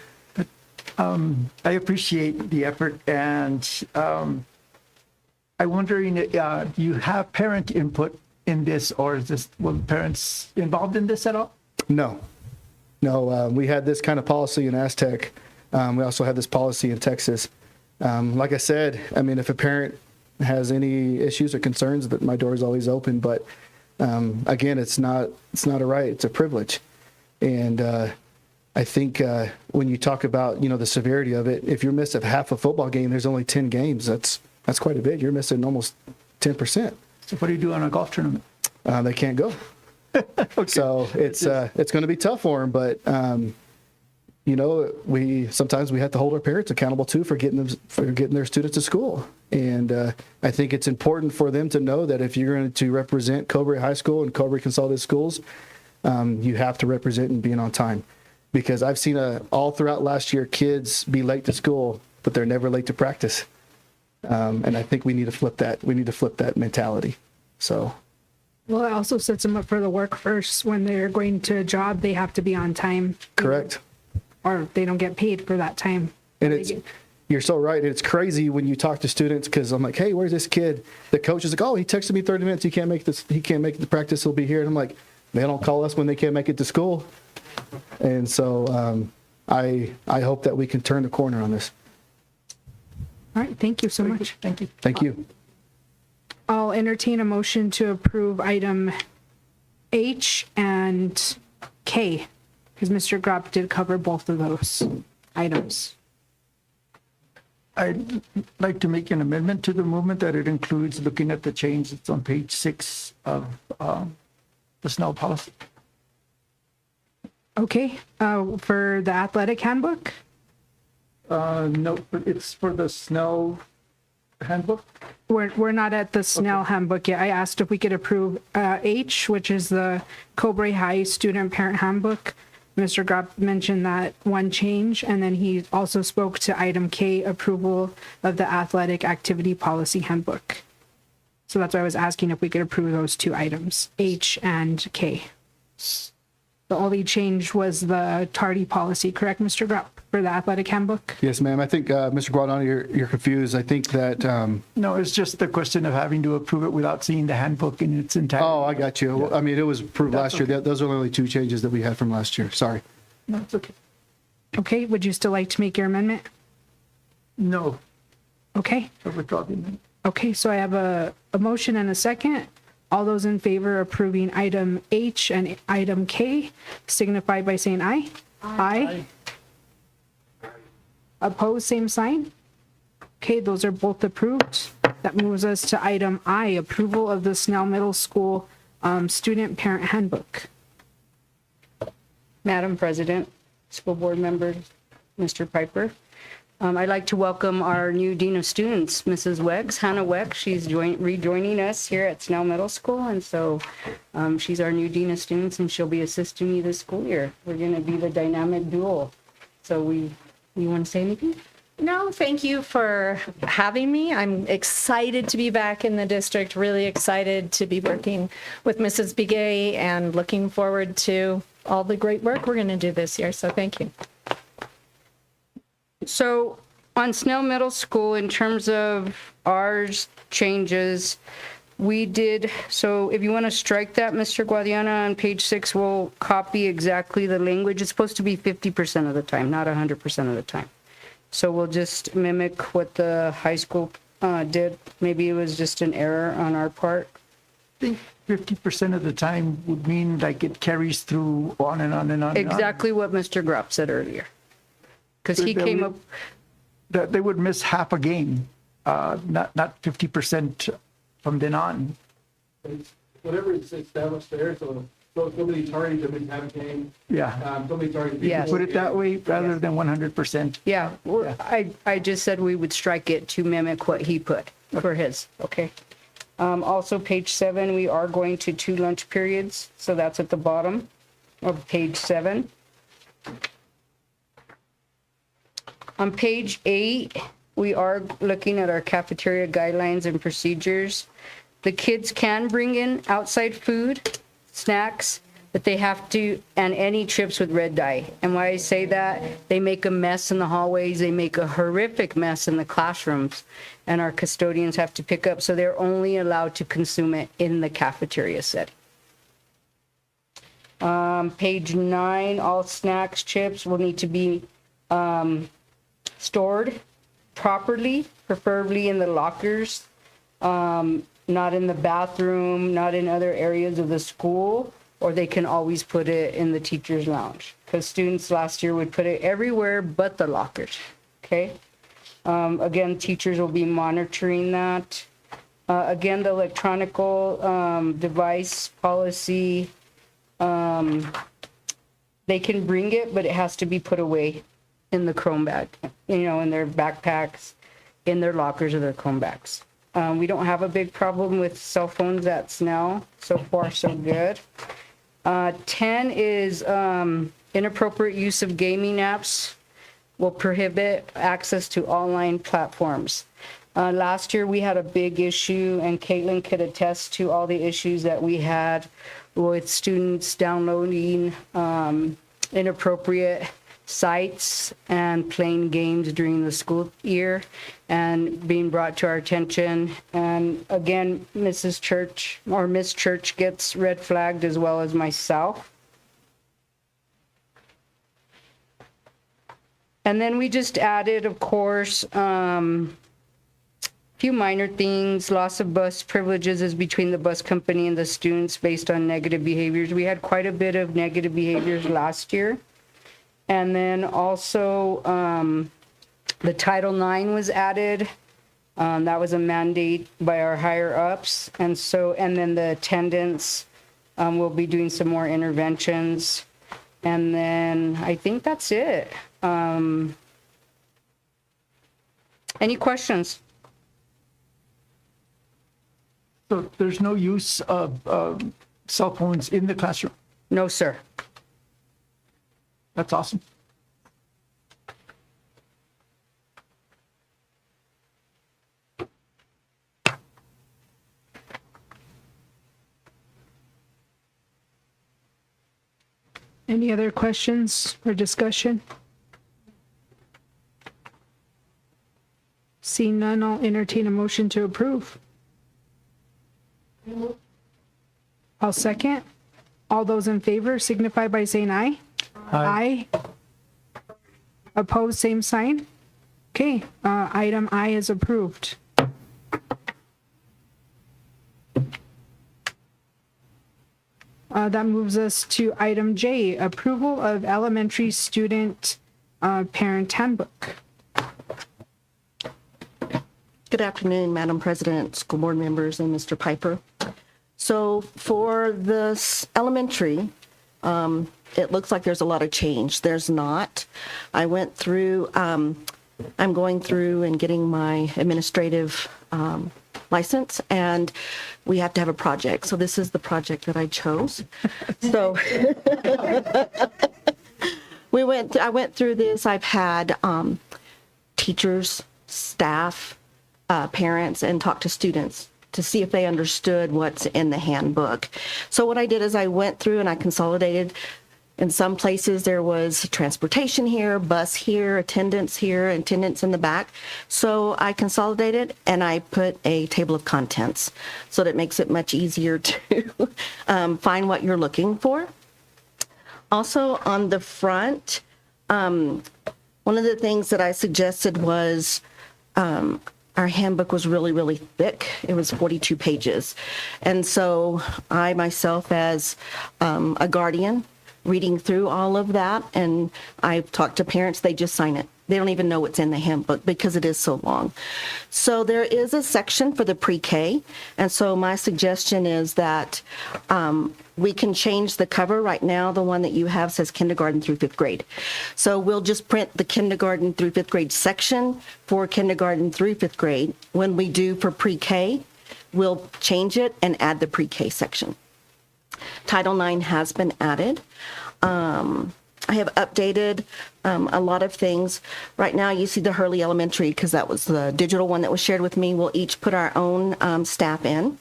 I appreciate the effort, and I'm wondering, do you have parent input in this, or were parents involved in this at all? No. We had this kind of policy in Aztec. We also had this policy in Texas. Like I said, I mean, if a parent has any issues or concerns, that my door is always open. But again, it's not a right; it's a privilege. And I think when you talk about the severity of it, if you're missing half a football game, there's only 10 games. That's quite a bit. You're missing almost 10%. So what do you do on a golf tournament? They can't go. So it's going to be tough for them. But we sometimes have to hold our parents accountable too for getting their students to school. And I think it's important for them to know that if you're going to represent Cobre High School and Cobre Consolidated Schools, you have to represent and being on time. Because I've seen all throughout last year kids be late to school, but they're never late to practice. And I think we need to flip that. We need to flip that mentality. So. Well, it also sets them up for the workforce. When they're going to a job, they have to be on time. Correct. Or they don't get paid for that time. And you're so right. It's crazy when you talk to students because I'm like, hey, where's this kid? The coach is like, oh, he texted me 30 minutes. He can't make this. He can't make it to practice. He'll be here. And I'm like, they don't call us when they can't make it to school. And so I hope that we can turn the corner on this. All right. Thank you so much. Thank you. Thank you. I'll entertain a motion to approve item H and K, because Mr. Gropp did cover both of those items. I'd like to make an amendment to the movement that it includes looking at the change that's on page 6 of the Snell policy. Okay. For the athletic handbook? No, it's for the Snell handbook. We're not at the Snell handbook yet. I asked if we could approve H, which is the Cobre High Student Parent Handbook. Mr. Gropp mentioned that one change, and then he also spoke to item K, approval of the Athletic Activity Policy Handbook. So that's why I was asking if we could approve those two items, H and K. The only change was the tardy policy, correct, Mr. Gropp, for the athletic handbook? Yes, ma'am. I think, Mr. Guadagno, you're confused. I think that, No, it's just the question of having to approve it without seeing the handbook in its entirety. oh, I got you. I mean, it was approved last year. Those are the only two changes that we had from last year. Sorry. No, it's okay. Okay, would you still like to make your amendment? No, Okay, I withdraw the amendment. okay, so I have a motion and a second. All those in favor of approving item H and item K signify by saying aye. Aye. Opposed, same sign. Okay, those are both approved. That moves us to item I, approval of the Snell Middle School Student Parent Handbook. Madam President, school board members, Mr. Piper. I'd like to welcome our new Dean of Students, Mrs. Wex, Hannah Wex. She's rejoining us here at Snell Middle School, and so she's our new Dean of Students, and she'll be assisting me this school year. We're going to be the dynamic duo. So you want to say anything? No, thank you for having me. I'm excited to be back in the district, really excited to be working with Mrs. Begay and looking forward to all the great work we're going to do this year. So thank you. So on Snell Middle School, in terms of ours changes, we did, so if you want to strike that, Mr. Guadiana, on page 6, we'll copy exactly the language. It's supposed to be 50% of the time, not 100% of the time. So we'll just mimic what the high school did. Maybe it was just an error on our part. I think 50% of the time would mean like it carries through on and on and on. Exactly what Mr. Gropp said earlier. Because he That came we- up, That they would miss half a game, not 50% from then on. Whatever is established there, so somebody tardy, somebody have a game, Yeah, somebody tardy. Yes. put it that way rather than 100%. yeah, I just said we would strike it to mimic what he put for his, okay? Also, page 7, we are going to 2 lunch periods, so that's at the bottom of page 7. On page 8, we are looking at our cafeteria guidelines and procedures. The kids can bring in outside food, snacks, but they have to, and any chips with red dye. And why I say that, they make a mess in the hallways, they make a horrific mess in the classrooms, and our custodians have to pick up, so they're only allowed to consume it in the cafeteria setting. Page 9, all snacks, chips will need to be stored properly, preferably in the lockers, not in the bathroom, not in other areas of the school, or they can always put it in the teacher's lounge. Because students last year would put it everywhere but the lockers, okay? Again, teachers will be monitoring that. Again, the electronical device policy, they can bring it, but it has to be put away in the Chrome bag, in their backpacks, in their lockers or their Chrome bags. We don't have a big problem with cell phones. That's now. So far, so good. 10 is inappropriate use of gaming apps will prohibit access to online platforms. Last year, we had a big issue, and Caitlin could attest to all the issues that we had with students downloading inappropriate sites and playing games during the school year and being brought to our attention. And again, Miss Church gets red flagged as well as myself. And then we just added, of course, few minor things. Loss of bus privileges is between the bus company and the students based on negative behaviors. We had quite a bit of negative behaviors last year. And then also the Title IX was added. That was a mandate by our higher ups. And then the attendance, we'll be doing some more interventions. And then I think that's it. Any questions? So there's no use of cell phones in the classroom? No, sir. That's awesome. Any other questions or discussion? Seeing none, I'll entertain a motion to approve. I'll second. All those in favor signify by saying aye. Aye. Opposed, same sign. Okay, item I is approved. That moves us to item J, approval of elementary student parent handbook. Good afternoon, Madam President, school board members, and Mr. Piper. So for this elementary, it looks like there's a lot of change. There's not. I went through, I'm going through and getting my administrative license, and we have to have a project. So this is the project that I chose. So I went through this. I've had teachers, staff, parents, and talked to students to see if they understood what's in the handbook. So what I did is I went through and I consolidated. In some places there was transportation here, bus here, attendance in the back. So I consolidated and I put a table of contents so that it makes it much easier to find what you're looking for. Also on the front, one of the things that I suggested was our handbook was really, really thick. It was 42 pages. And so I myself, as a guardian, reading through all of that, and I've talked to parents, they just sign it. They don't even know what's in the handbook because it is so long. So there is a section for the pre-K, and so my suggestion is that we can change the cover. Right now, the one that you have says kindergarten through 5th grade. So we'll just print the kindergarten through 5th grade section for kindergarten through 5th grade. When we do for pre-K, we'll change it and add the pre-K section. Title IX has been added. I have updated a lot of things. Right now, you see the Hurley Elementary, because that was the digital one that was shared with me. We'll each put our own staff in.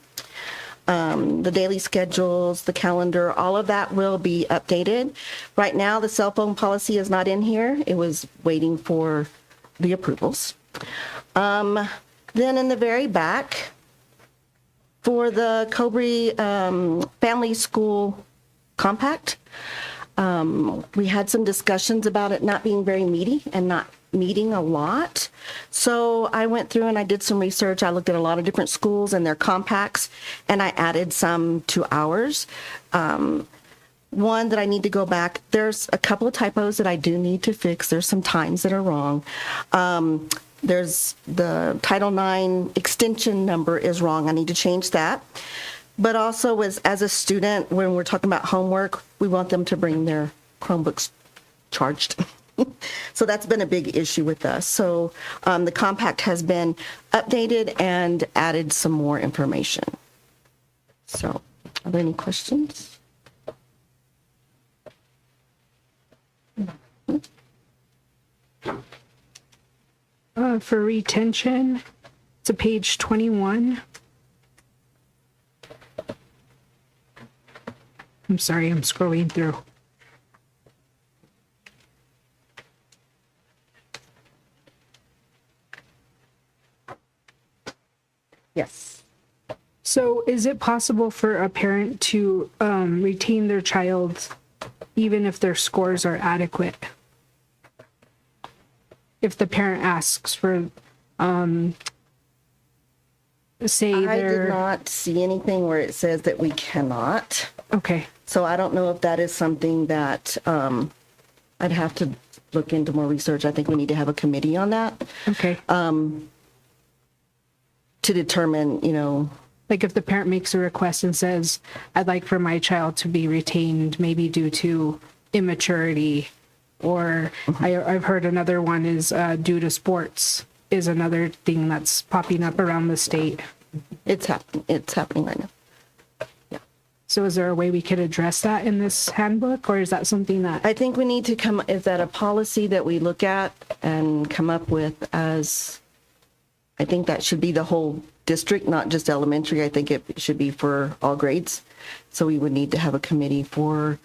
The daily schedules, the calendar, all of that will be updated. Right now, the cell phone policy is not in here. It was waiting for the approvals. Then in the very back, for the Cobre Family School Compact, We had some discussions about it not being very meaty and not meeting a lot. So I went through and I did some research. I looked at a lot of different schools and their compacts, and I added some to ours. One that I need to go back, there's a couple of typos that I do need to fix. There's some times that are wrong. There's the Title IX extension number is wrong. I need to change that. But also as a student, when we're talking about homework, we want them to bring their Chromebooks charged. So that's been a big issue with us. So the compact has been updated and added some more information. So are there any questions? For retention, it's a page 21. I'm sorry, I'm scrolling through. Yes. So is it possible for a parent to retain their child even if their scores are adequate? If the parent asks for, say I did they're, not see anything where it says that we cannot. okay, So I don't know if that is something that I'd have to look into more research. I think we need to have a committee on that okay. to determine, Like if the parent makes a request and says, I'd like for my child to be retained, maybe due to immaturity, or I've heard another one is due to sports is another thing that's popping up around the state. it's happening right now. So is there a way we could address that in this handbook, or is that something that, I think we need to is that a policy that we look at and come up with as, I think that should be the whole district, not just elementary. I think it should be for all grades. So we would need to have a committee for,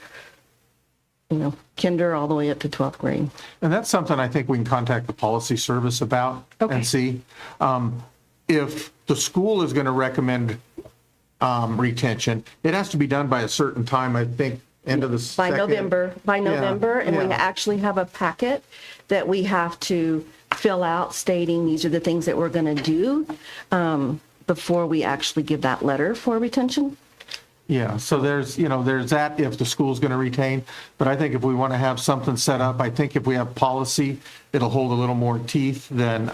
kinder all the way up to 12th grade. And that's something I think we can contact the policy service about Okay. and see. If the school is going to recommend retention, it has to be done by a certain time, I think, end of the By second. November, and we yeah. actually have a packet that we have to fill out stating these are the things that we're going to do before we actually give that letter for retention. Yeah, so there's that if the school's going to retain. But I think if we want to have something set up, I think if we have policy, it'll hold a little more teeth than,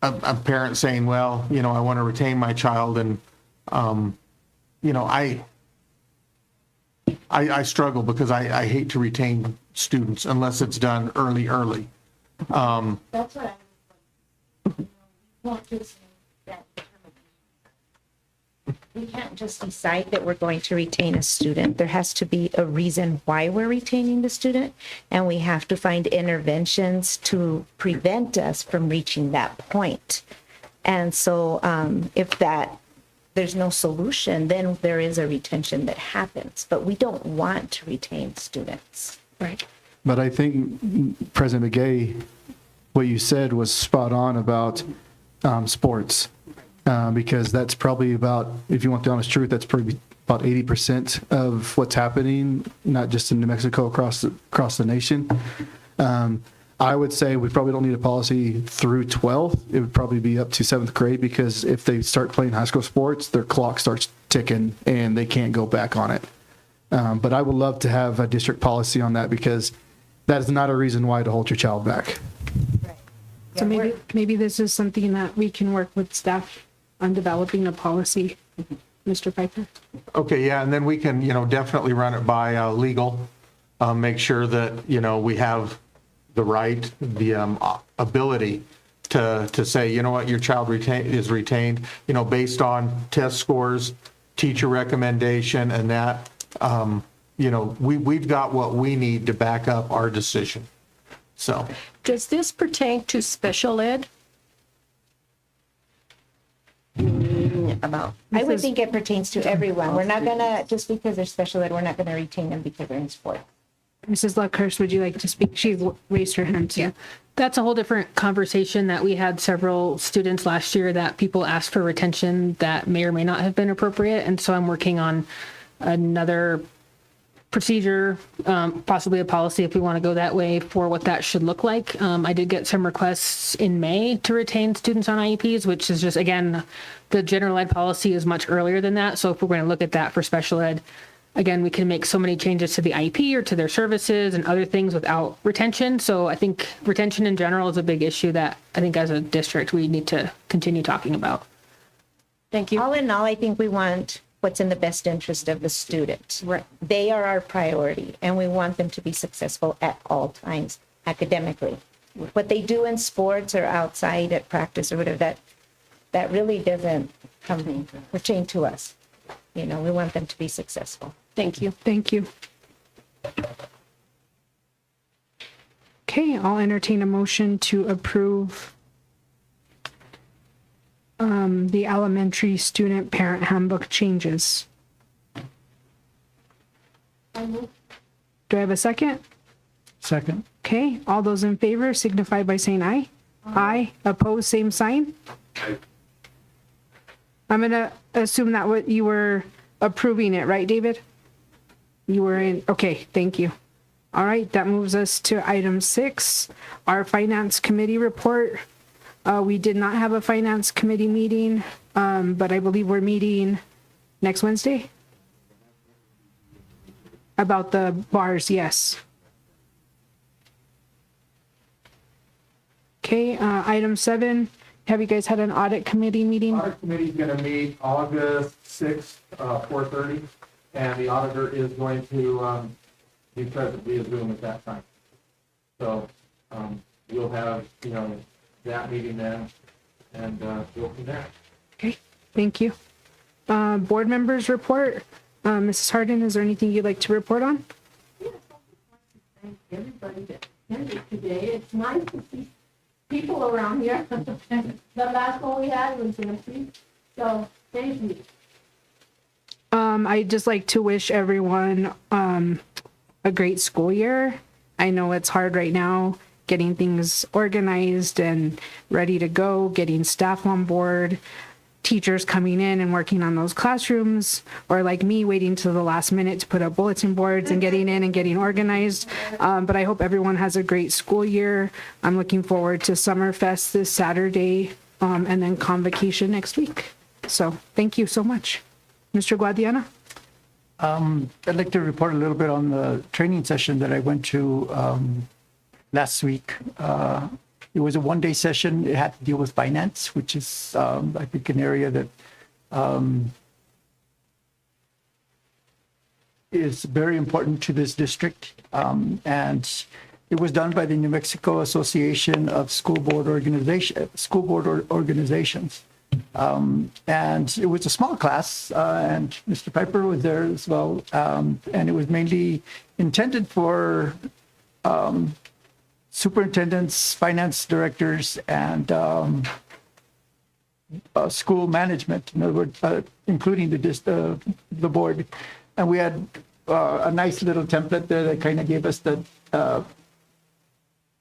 a parent saying, well, I want to retain my child. And, I struggle because I hate to retain students unless it's done early. That's what we can't just decide that we're going to retain a student. There has to be a reason why we're retaining the student, and we have to find interventions to prevent us from reaching that point. And so if there's no solution, then there is a retention that happens, but we don't want to retain students. right? But I think President McGay, what you said was spot on about sports, because that's probably about, if you want the honest truth, that's probably about 80% of what's happening, not just in New Mexico, across the nation. I would say we probably don't need a policy through 12th. It would probably be up to 7th grade, because if they start playing high school sports, their clock starts ticking and they can't go back on it. But I would love to have a district policy on that, because that is not a reason why to hold your child back. So maybe this is something that we can work with staff on developing a policy. Mr. Piper? Okay, yeah, and then we can, definitely run it by legal, make sure that, we have the right, the ability to say, you know what, your child is retained, based on test scores, teacher recommendation, and that, we've got what we need to back up our decision. So, Does this pertain to special ed? I would think it pertains to everyone. We're not gonna, just because they're special ed, we're not gonna retain them because they're in sport. Mrs. Luckhurst, would you like to speak? She raised her hand too. That's a whole different conversation that we had several students last year that people asked for retention that may or may not have been appropriate. And so I'm working on another procedure, possibly a policy if we want to go that way for what that should look like. I did get some requests in May to retain students on IEPs, which is just, again, the general ed policy is much earlier than that. So if we're going to look at that for special ed, again, we can make so many changes to the IEP or to their services and other things without retention. So I think retention in general is a big issue that I think as a district we need to continue talking about. Thank you. All in all, I think we want what's in the best interest of the student. They are our priority, and we want them to be successful at all times academically. What they do in sports or outside at practice or whatever, that really doesn't pertain to us. You know, we want them to be successful. Thank you. Thank you. Okay, I'll entertain a motion to approve the elementary student parent handbook changes. Do I have a second? Second. Okay, all those in favor signify by saying aye. Aye. Opposed, same sign. I'm gonna assume that what you were approving it, right, David? You were in, okay, thank you. All right, that moves us to item 6, our finance committee report. We did not have a finance committee meeting, but I believe we're meeting next Wednesday? About the bars, yes. Okay, item 7, have you guys had an audit committee meeting? Audit committee's gonna meet August 6th, 4:30, and the auditor is going to, be present via Zoom at that time. So, you'll have, that meeting then, and, go from there. Okay, thank you. Board members report. Mrs. Harden, is there anything you'd like to report on? Thank everybody that attended today. It's nice to see people around here. The last one we had was empty. So, thank you. I'd just like to wish everyone a great school year. I know it's hard right now getting things organized and ready to go, getting staff on board, teachers coming in and working on those classrooms, or like me waiting to the last minute to put up bulletin boards and getting in and getting organized. But I hope everyone has a great school year. I'm looking forward to Summerfest this Saturday and then convocation next week. So thank you so much. Mr. Guadiana? I'd like to report a little bit on the training session that I went to last week. It was a one-day session. It had to deal with finance, which is, I think, an area that is very important to this district. And it was done by the New Mexico Association of School Board Organizations. And it was a small class, and Mr. Piper was there as well. And it was mainly intended for superintendents, finance directors, and school management, in other words, including the board. And we had a nice little template there that kind of gave us the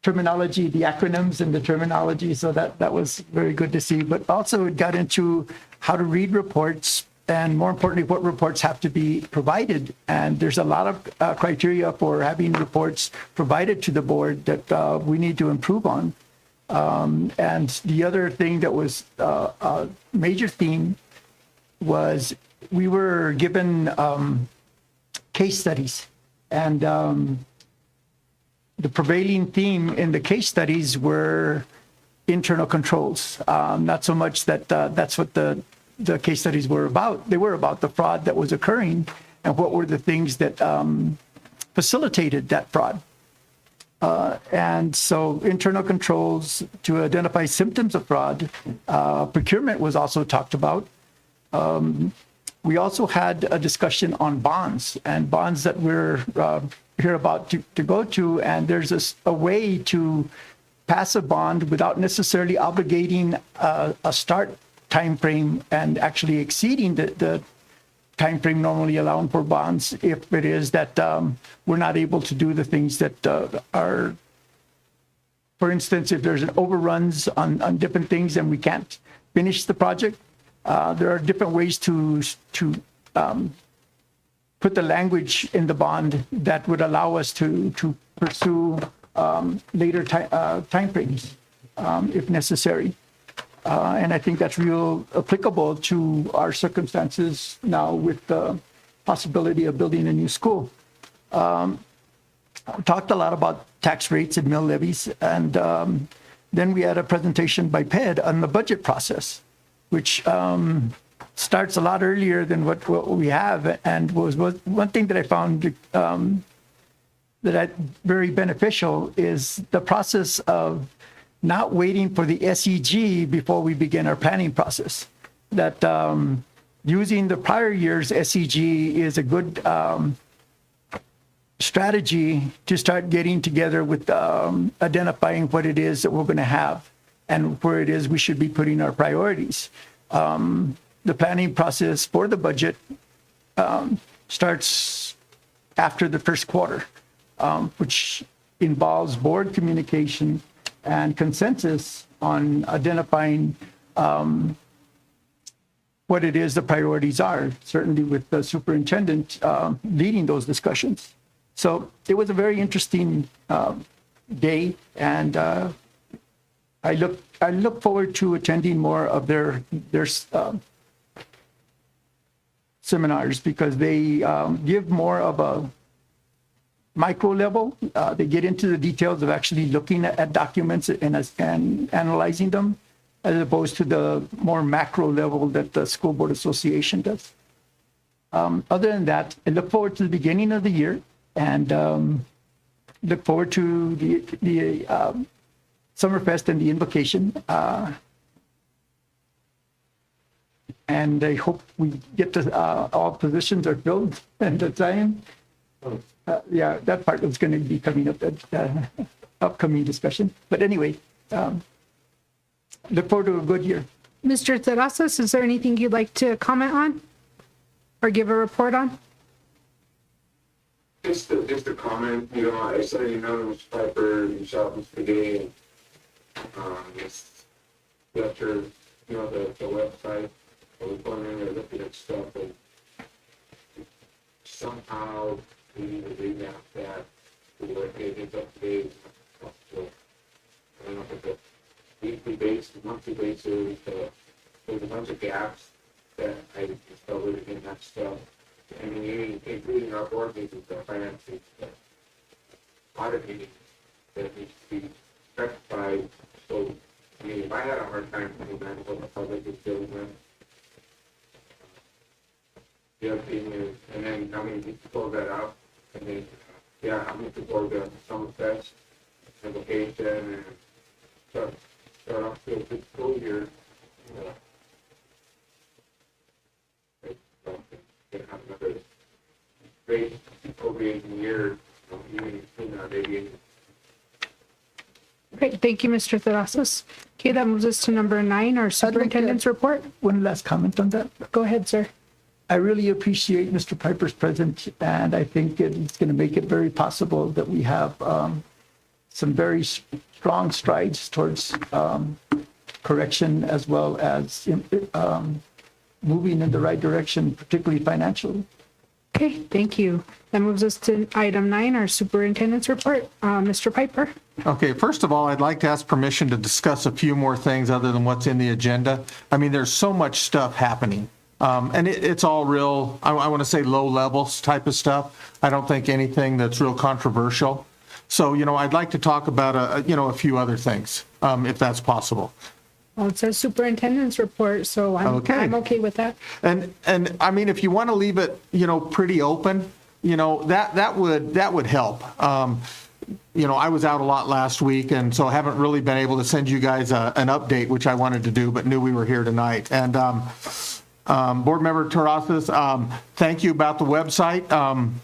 terminology, the acronyms and the terminology. So that was very good to see. But also it got into how to read reports, and more importantly, what reports have to be provided. And there's a lot of criteria for having reports provided to the board that we need to improve on. And the other thing that was a major theme was we were given case studies, and the prevailing theme in the case studies were internal controls. Not so much that that's what the case studies were about. They were about the fraud that was occurring and what were the things that facilitated that fraud. And so internal controls to identify symptoms of fraud. Procurement was also talked about. We also had a discussion on bonds, and bonds that we're here about to go to. And there's a way to pass a bond without necessarily obligating a start time frame and actually exceeding the time frame normally allowed for bonds, if it is that we're not able to do the things that are, for instance, if there's an overruns on different things and we can't finish the project. There are different ways to put the language in the bond that would allow us to pursue later timeframes if necessary. And I think that's real applicable to our circumstances now with the possibility of building a new school. We talked a lot about tax rates and mill levies, and then we had a presentation by PED on the budget process, which starts a lot earlier than what we have, and was one thing that I found very beneficial is the process of not waiting for the SEG before we begin our planning process. That using the prior year's SEG is a good strategy to start getting together with identifying what it is that we're going to have and where it is we should be putting our priorities. The planning process for the budget starts after the first quarter, which involves board communication and consensus on identifying what it is the priorities are, certainly with the superintendent leading those discussions. So it was a very interesting day, and I look forward to attending more of their seminars, because they give more of a micro level. They get into the details of actually looking at documents and analyzing them, as opposed to the more macro level that the School Board Association does. Other than that, I look forward to the beginning of the year, and look forward to the Summerfest and the invocation. And I hope we get to all positions are filled at the time. Yeah, that part is going to be coming up at upcoming discussion. But anyway, look forward to a good year. Mr. Terrazas, is there anything you'd like to comment on or give a report on? Just a comment, I saw Mr. Piper, yourself, Mr. Gay, after, the website, I was going in there looking at stuff, and somehow we need to revamp that to where it is up to date. So, I don't know if it's a weekly basis, monthly basis, there's a bunch of gaps that I discovered in that stuff. I mean, including our board meetings, our finance meetings, audit meetings that need to be rectified. So, if I had a hard time doing that, what the public is dealing with. The other thing is, and then I'm going to pull that out, and then, I'm going to go to Summerfest, and vacation, and start off the good school year. Have another great appropriation year, even sooner, maybe. Great, thank you, Mr. Terrazas. Okay, that moves us to number 9, our superintendent's report. One last comment on that. Go ahead, sir. I really appreciate Mr. Piper's presence, and I think it's going to make it very possible that we have some very strong strides towards correction, as well as moving in the right direction, particularly financially. Okay, thank you. That moves us to item 9, our superintendent's report. Mr. Piper. Okay, first of all, I'd like to ask permission to discuss a few more things other than what's in the agenda. I mean, there's so much stuff happening. And it's all real, I want to say low levels type of stuff. I don't think anything that's real controversial. So, I'd like to talk about a few other things, if that's possible. Well, it says superintendent's report, so I'm okay with that. And I mean, if you want to leave it, pretty open, that would help. I was out a lot last week, and so I haven't really been able to send you guys an update, which I wanted to do, but knew we were here tonight. And Board Member Terrazas, thank you about the website.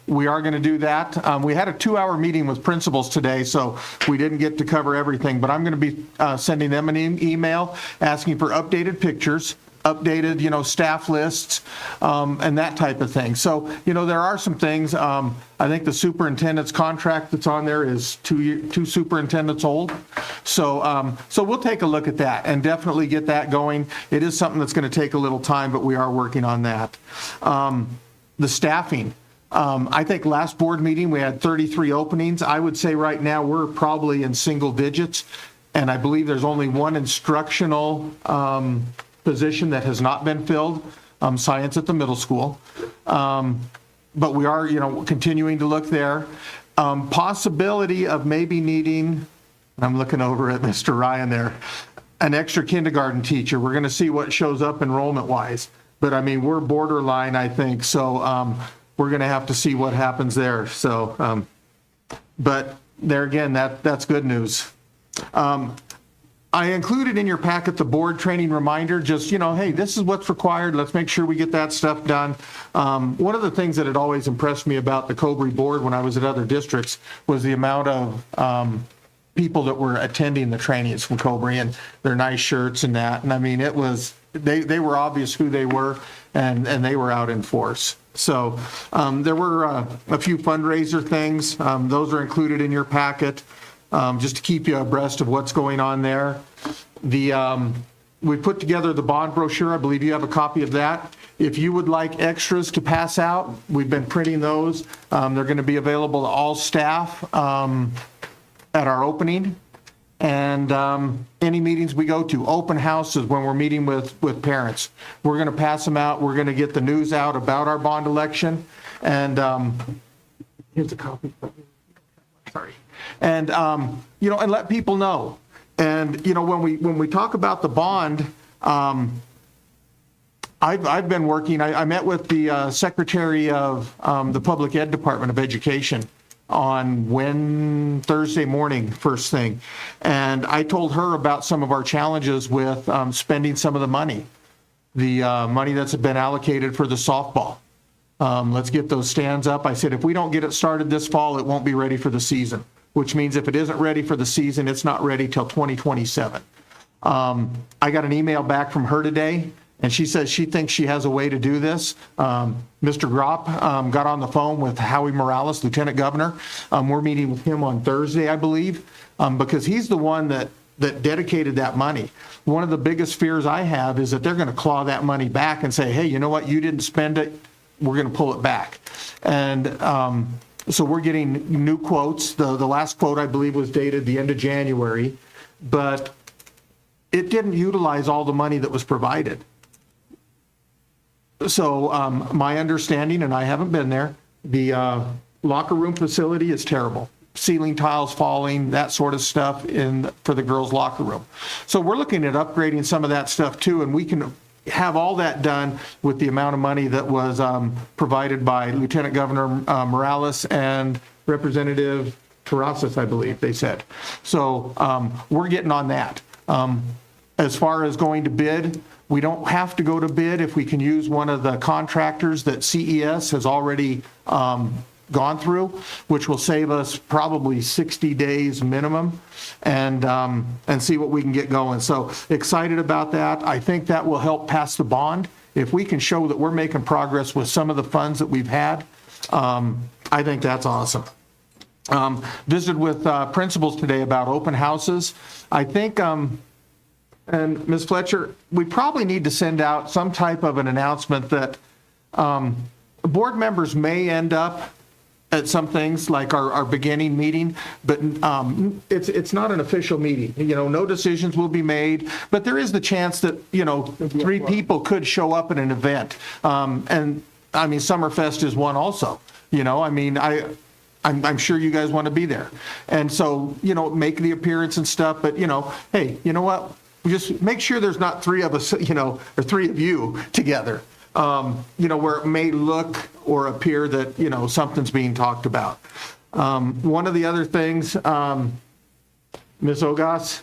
We are going to do that. We had a 2-hour meeting with principals today, so we didn't get to cover everything, but I'm going to be sending them an email asking for updated pictures, updated, staff lists, and that type of thing. So, there are some things. I think the superintendent's contract that's on there is two superintendents old. So, so we'll take a look at that and definitely get that going. It is something that's going to take a little time, but we are working on that. The staffing. I think last board meeting, we had 33 openings. I would say right now, we're probably in single digits. And I believe there's only one instructional position that has not been filled, science at the middle school. But we are, continuing to look there. Possibility of maybe needing, I'm looking over at Mr. Ryan there, an extra kindergarten teacher. We're going to see what shows up enrollment-wise. But, I mean, we're borderline, I think. So we're going to have to see what happens there. So, but there again, that's good news. I included in your packet the board training reminder, just, hey, this is what's required. Let's make sure we get that stuff done. One of the things that had always impressed me about the Cobre board when I was at other districts was the amount of people that were attending the trainings from Cobre and their nice shirts and that. And I mean, it was, they were obvious who they were and they were out in force. So there were a few fundraiser things. Those are included in your packet. Just to keep you abreast of what's going on there. We put together the bond brochure. I believe you have a copy of that. If you would like extras to pass out, we've been printing those. They're going to be available to all staff at our opening. And any meetings we go to, open houses when we're meeting with parents. We're going to pass them out. We're going to get the news out about our bond election. And here's a copy. Sorry. And, and let people know. And, when we talk about the bond, I've been working, I met with the Secretary of the Public Ed Department of Education on Thursday morning, first thing. And I told her about some of our challenges with spending some of the money that's been allocated for the softball. Let's get those stands up. I said, if we don't get it started this fall, it won't be ready for the season, which means if it isn't ready for the season, it's not ready till 2027. I got an email back from her today, and she says she thinks she has a way to do this. Mr. Gropp got on the phone with Howie Morales, Lieutenant Governor. We're meeting with him on Thursday, I believe, because he's the one that dedicated that money. One of the biggest fears I have is that they're going to claw that money back and say, hey, you know what, you didn't spend it, we're going to pull it back. And so we're getting new quotes. The last quote, I believe, was dated the end of January, but it didn't utilize all the money that was provided. So my understanding, and I haven't been there, the locker room facility is terrible. Ceiling tiles falling, that sort of stuff for the girls' locker room. So we're looking at upgrading some of that stuff too, and we can have all that done with the amount of money that was provided by Lieutenant Governor Morales and Representative Terrazas, I believe they said. So we're getting on that. As far as going to bid, we don't have to go to bid if we can use one of the contractors that CES has already gone through, which will save us probably 60 days minimum, and see what we can get going. So excited about that. I think that will help pass the bond. If we can show that we're making progress with some of the funds that we've had, I think that's awesome. Visited with principals today about open houses. I think, and Ms. Fletcher, we probably need to send out some type of an announcement that board members may end up at some things like our beginning meeting, but it's not an official meeting. No decisions will be made, but there is the chance that, 3 people could show up at an event. And I mean, Summerfest is one also, I'm sure you guys want to be there. And so, make the appearance and stuff, but hey, you know what? Just make sure there's not 3 of us, or 3 of you together. Where it may look or appear that, something's being talked about. One of the other things, Ms. Ogas,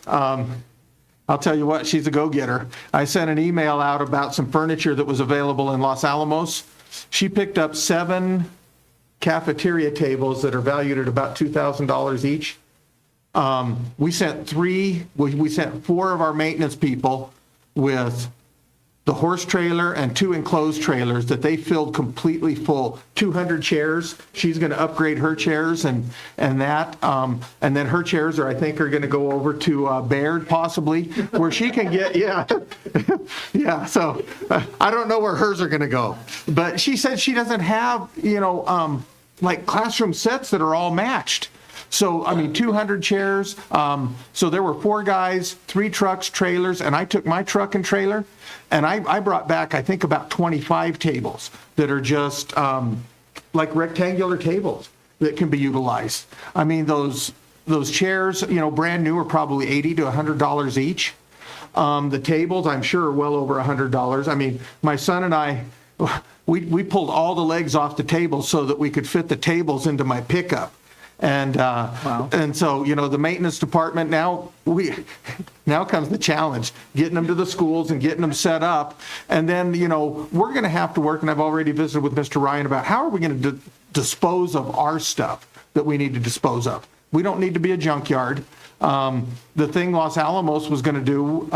I'll tell you what, she's a go-getter. I sent an email out about some furniture that was available in Los Alamos. She picked up 7 cafeteria tables that are valued at about $2,000 each. We sent 4 of our maintenance people with the horse trailer and 2 enclosed trailers that they filled completely full, 200 chairs. She's going to upgrade her chairs and that. And then her chairs I think are going to go over to Bayard possibly, where she can get, yeah. Yeah, so I don't know where hers are going to go. But she said she doesn't have, like classroom sets that are all matched. So, I mean, 200 chairs. So there were 4 guys, 3 trucks, trailers, and I took my truck and trailer, and I brought back, I think, about 25 tables that are just like rectangular tables that can be utilized. I mean, those chairs, brand new are probably $80 to $100 each. The tables, I'm sure, are well over $100. I mean, my son and I, we pulled all the legs off the tables so that we could fit the tables into my pickup. And and so, the maintenance department now comes the challenge, getting them to the schools and getting them set up. And then, we're going to have to work, and I've already visited with Mr. Ryan about how are we going to dispose of our stuff that we need to dispose of. We don't need to be a junkyard. The thing Los Alamos was going to do,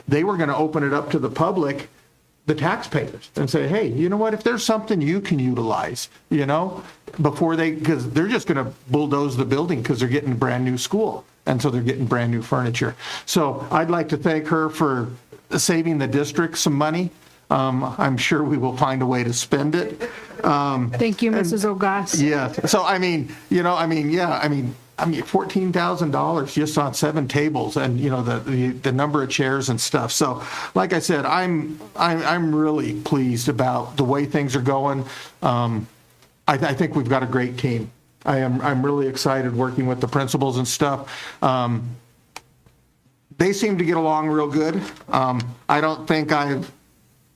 they were going to open it up to the public, the taxpayers, and say, hey, you know what, if there's something you can utilize, because they're just going to bulldoze the building because they're getting a brand new school. And so they're getting brand new furniture. So I'd like to thank her for saving the district some money. I'm sure we will find a way to spend it. Thank you, Mrs. Ogas. Yeah. So, $14,000 just on 7 tables and, the number of chairs and stuff. So, like I said, I'm really pleased about the way things are going. I think we've got a great team. I'm really excited working with the principals and stuff. They seem to get along real good. I don't think I've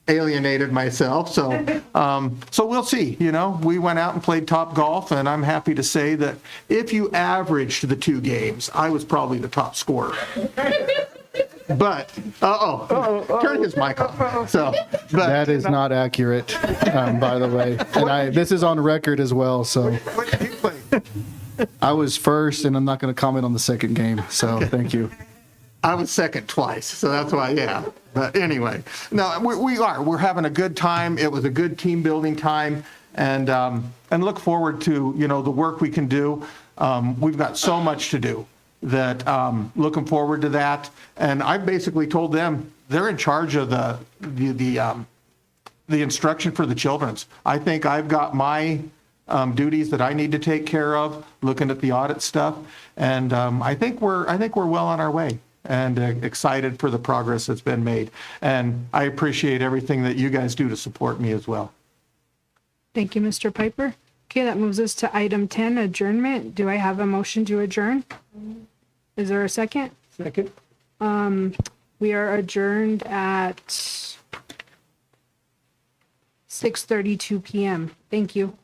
alienated myself. So we'll see. We went out and played top golf, and I'm happy to say that if you averaged the 2 games, I was probably the top scorer. But turn his mic off. That is not accurate, by the way. And this is on record as well. So What did you play? I was first, and I'm not going to comment on the second game. So thank you. I was second twice, so that's why, yeah. But anyway, no, we're having a good time. It was a good team building time, and look forward to the work we can do. We've got so much to do that looking forward to that. And I basically told them they're in charge of the instruction for the children's. I think I've got my duties that I need to take care of, looking at the audit stuff, and I think we're well on our way. And excited for the progress that's been made. And I appreciate everything that you guys do to support me as well. Thank you, Mr. Piper. Okay, that moves us to item 10, adjournment. Do I have a motion to adjourn? Is there a second? Second. We are adjourned at 6:32 p.m. Thank you.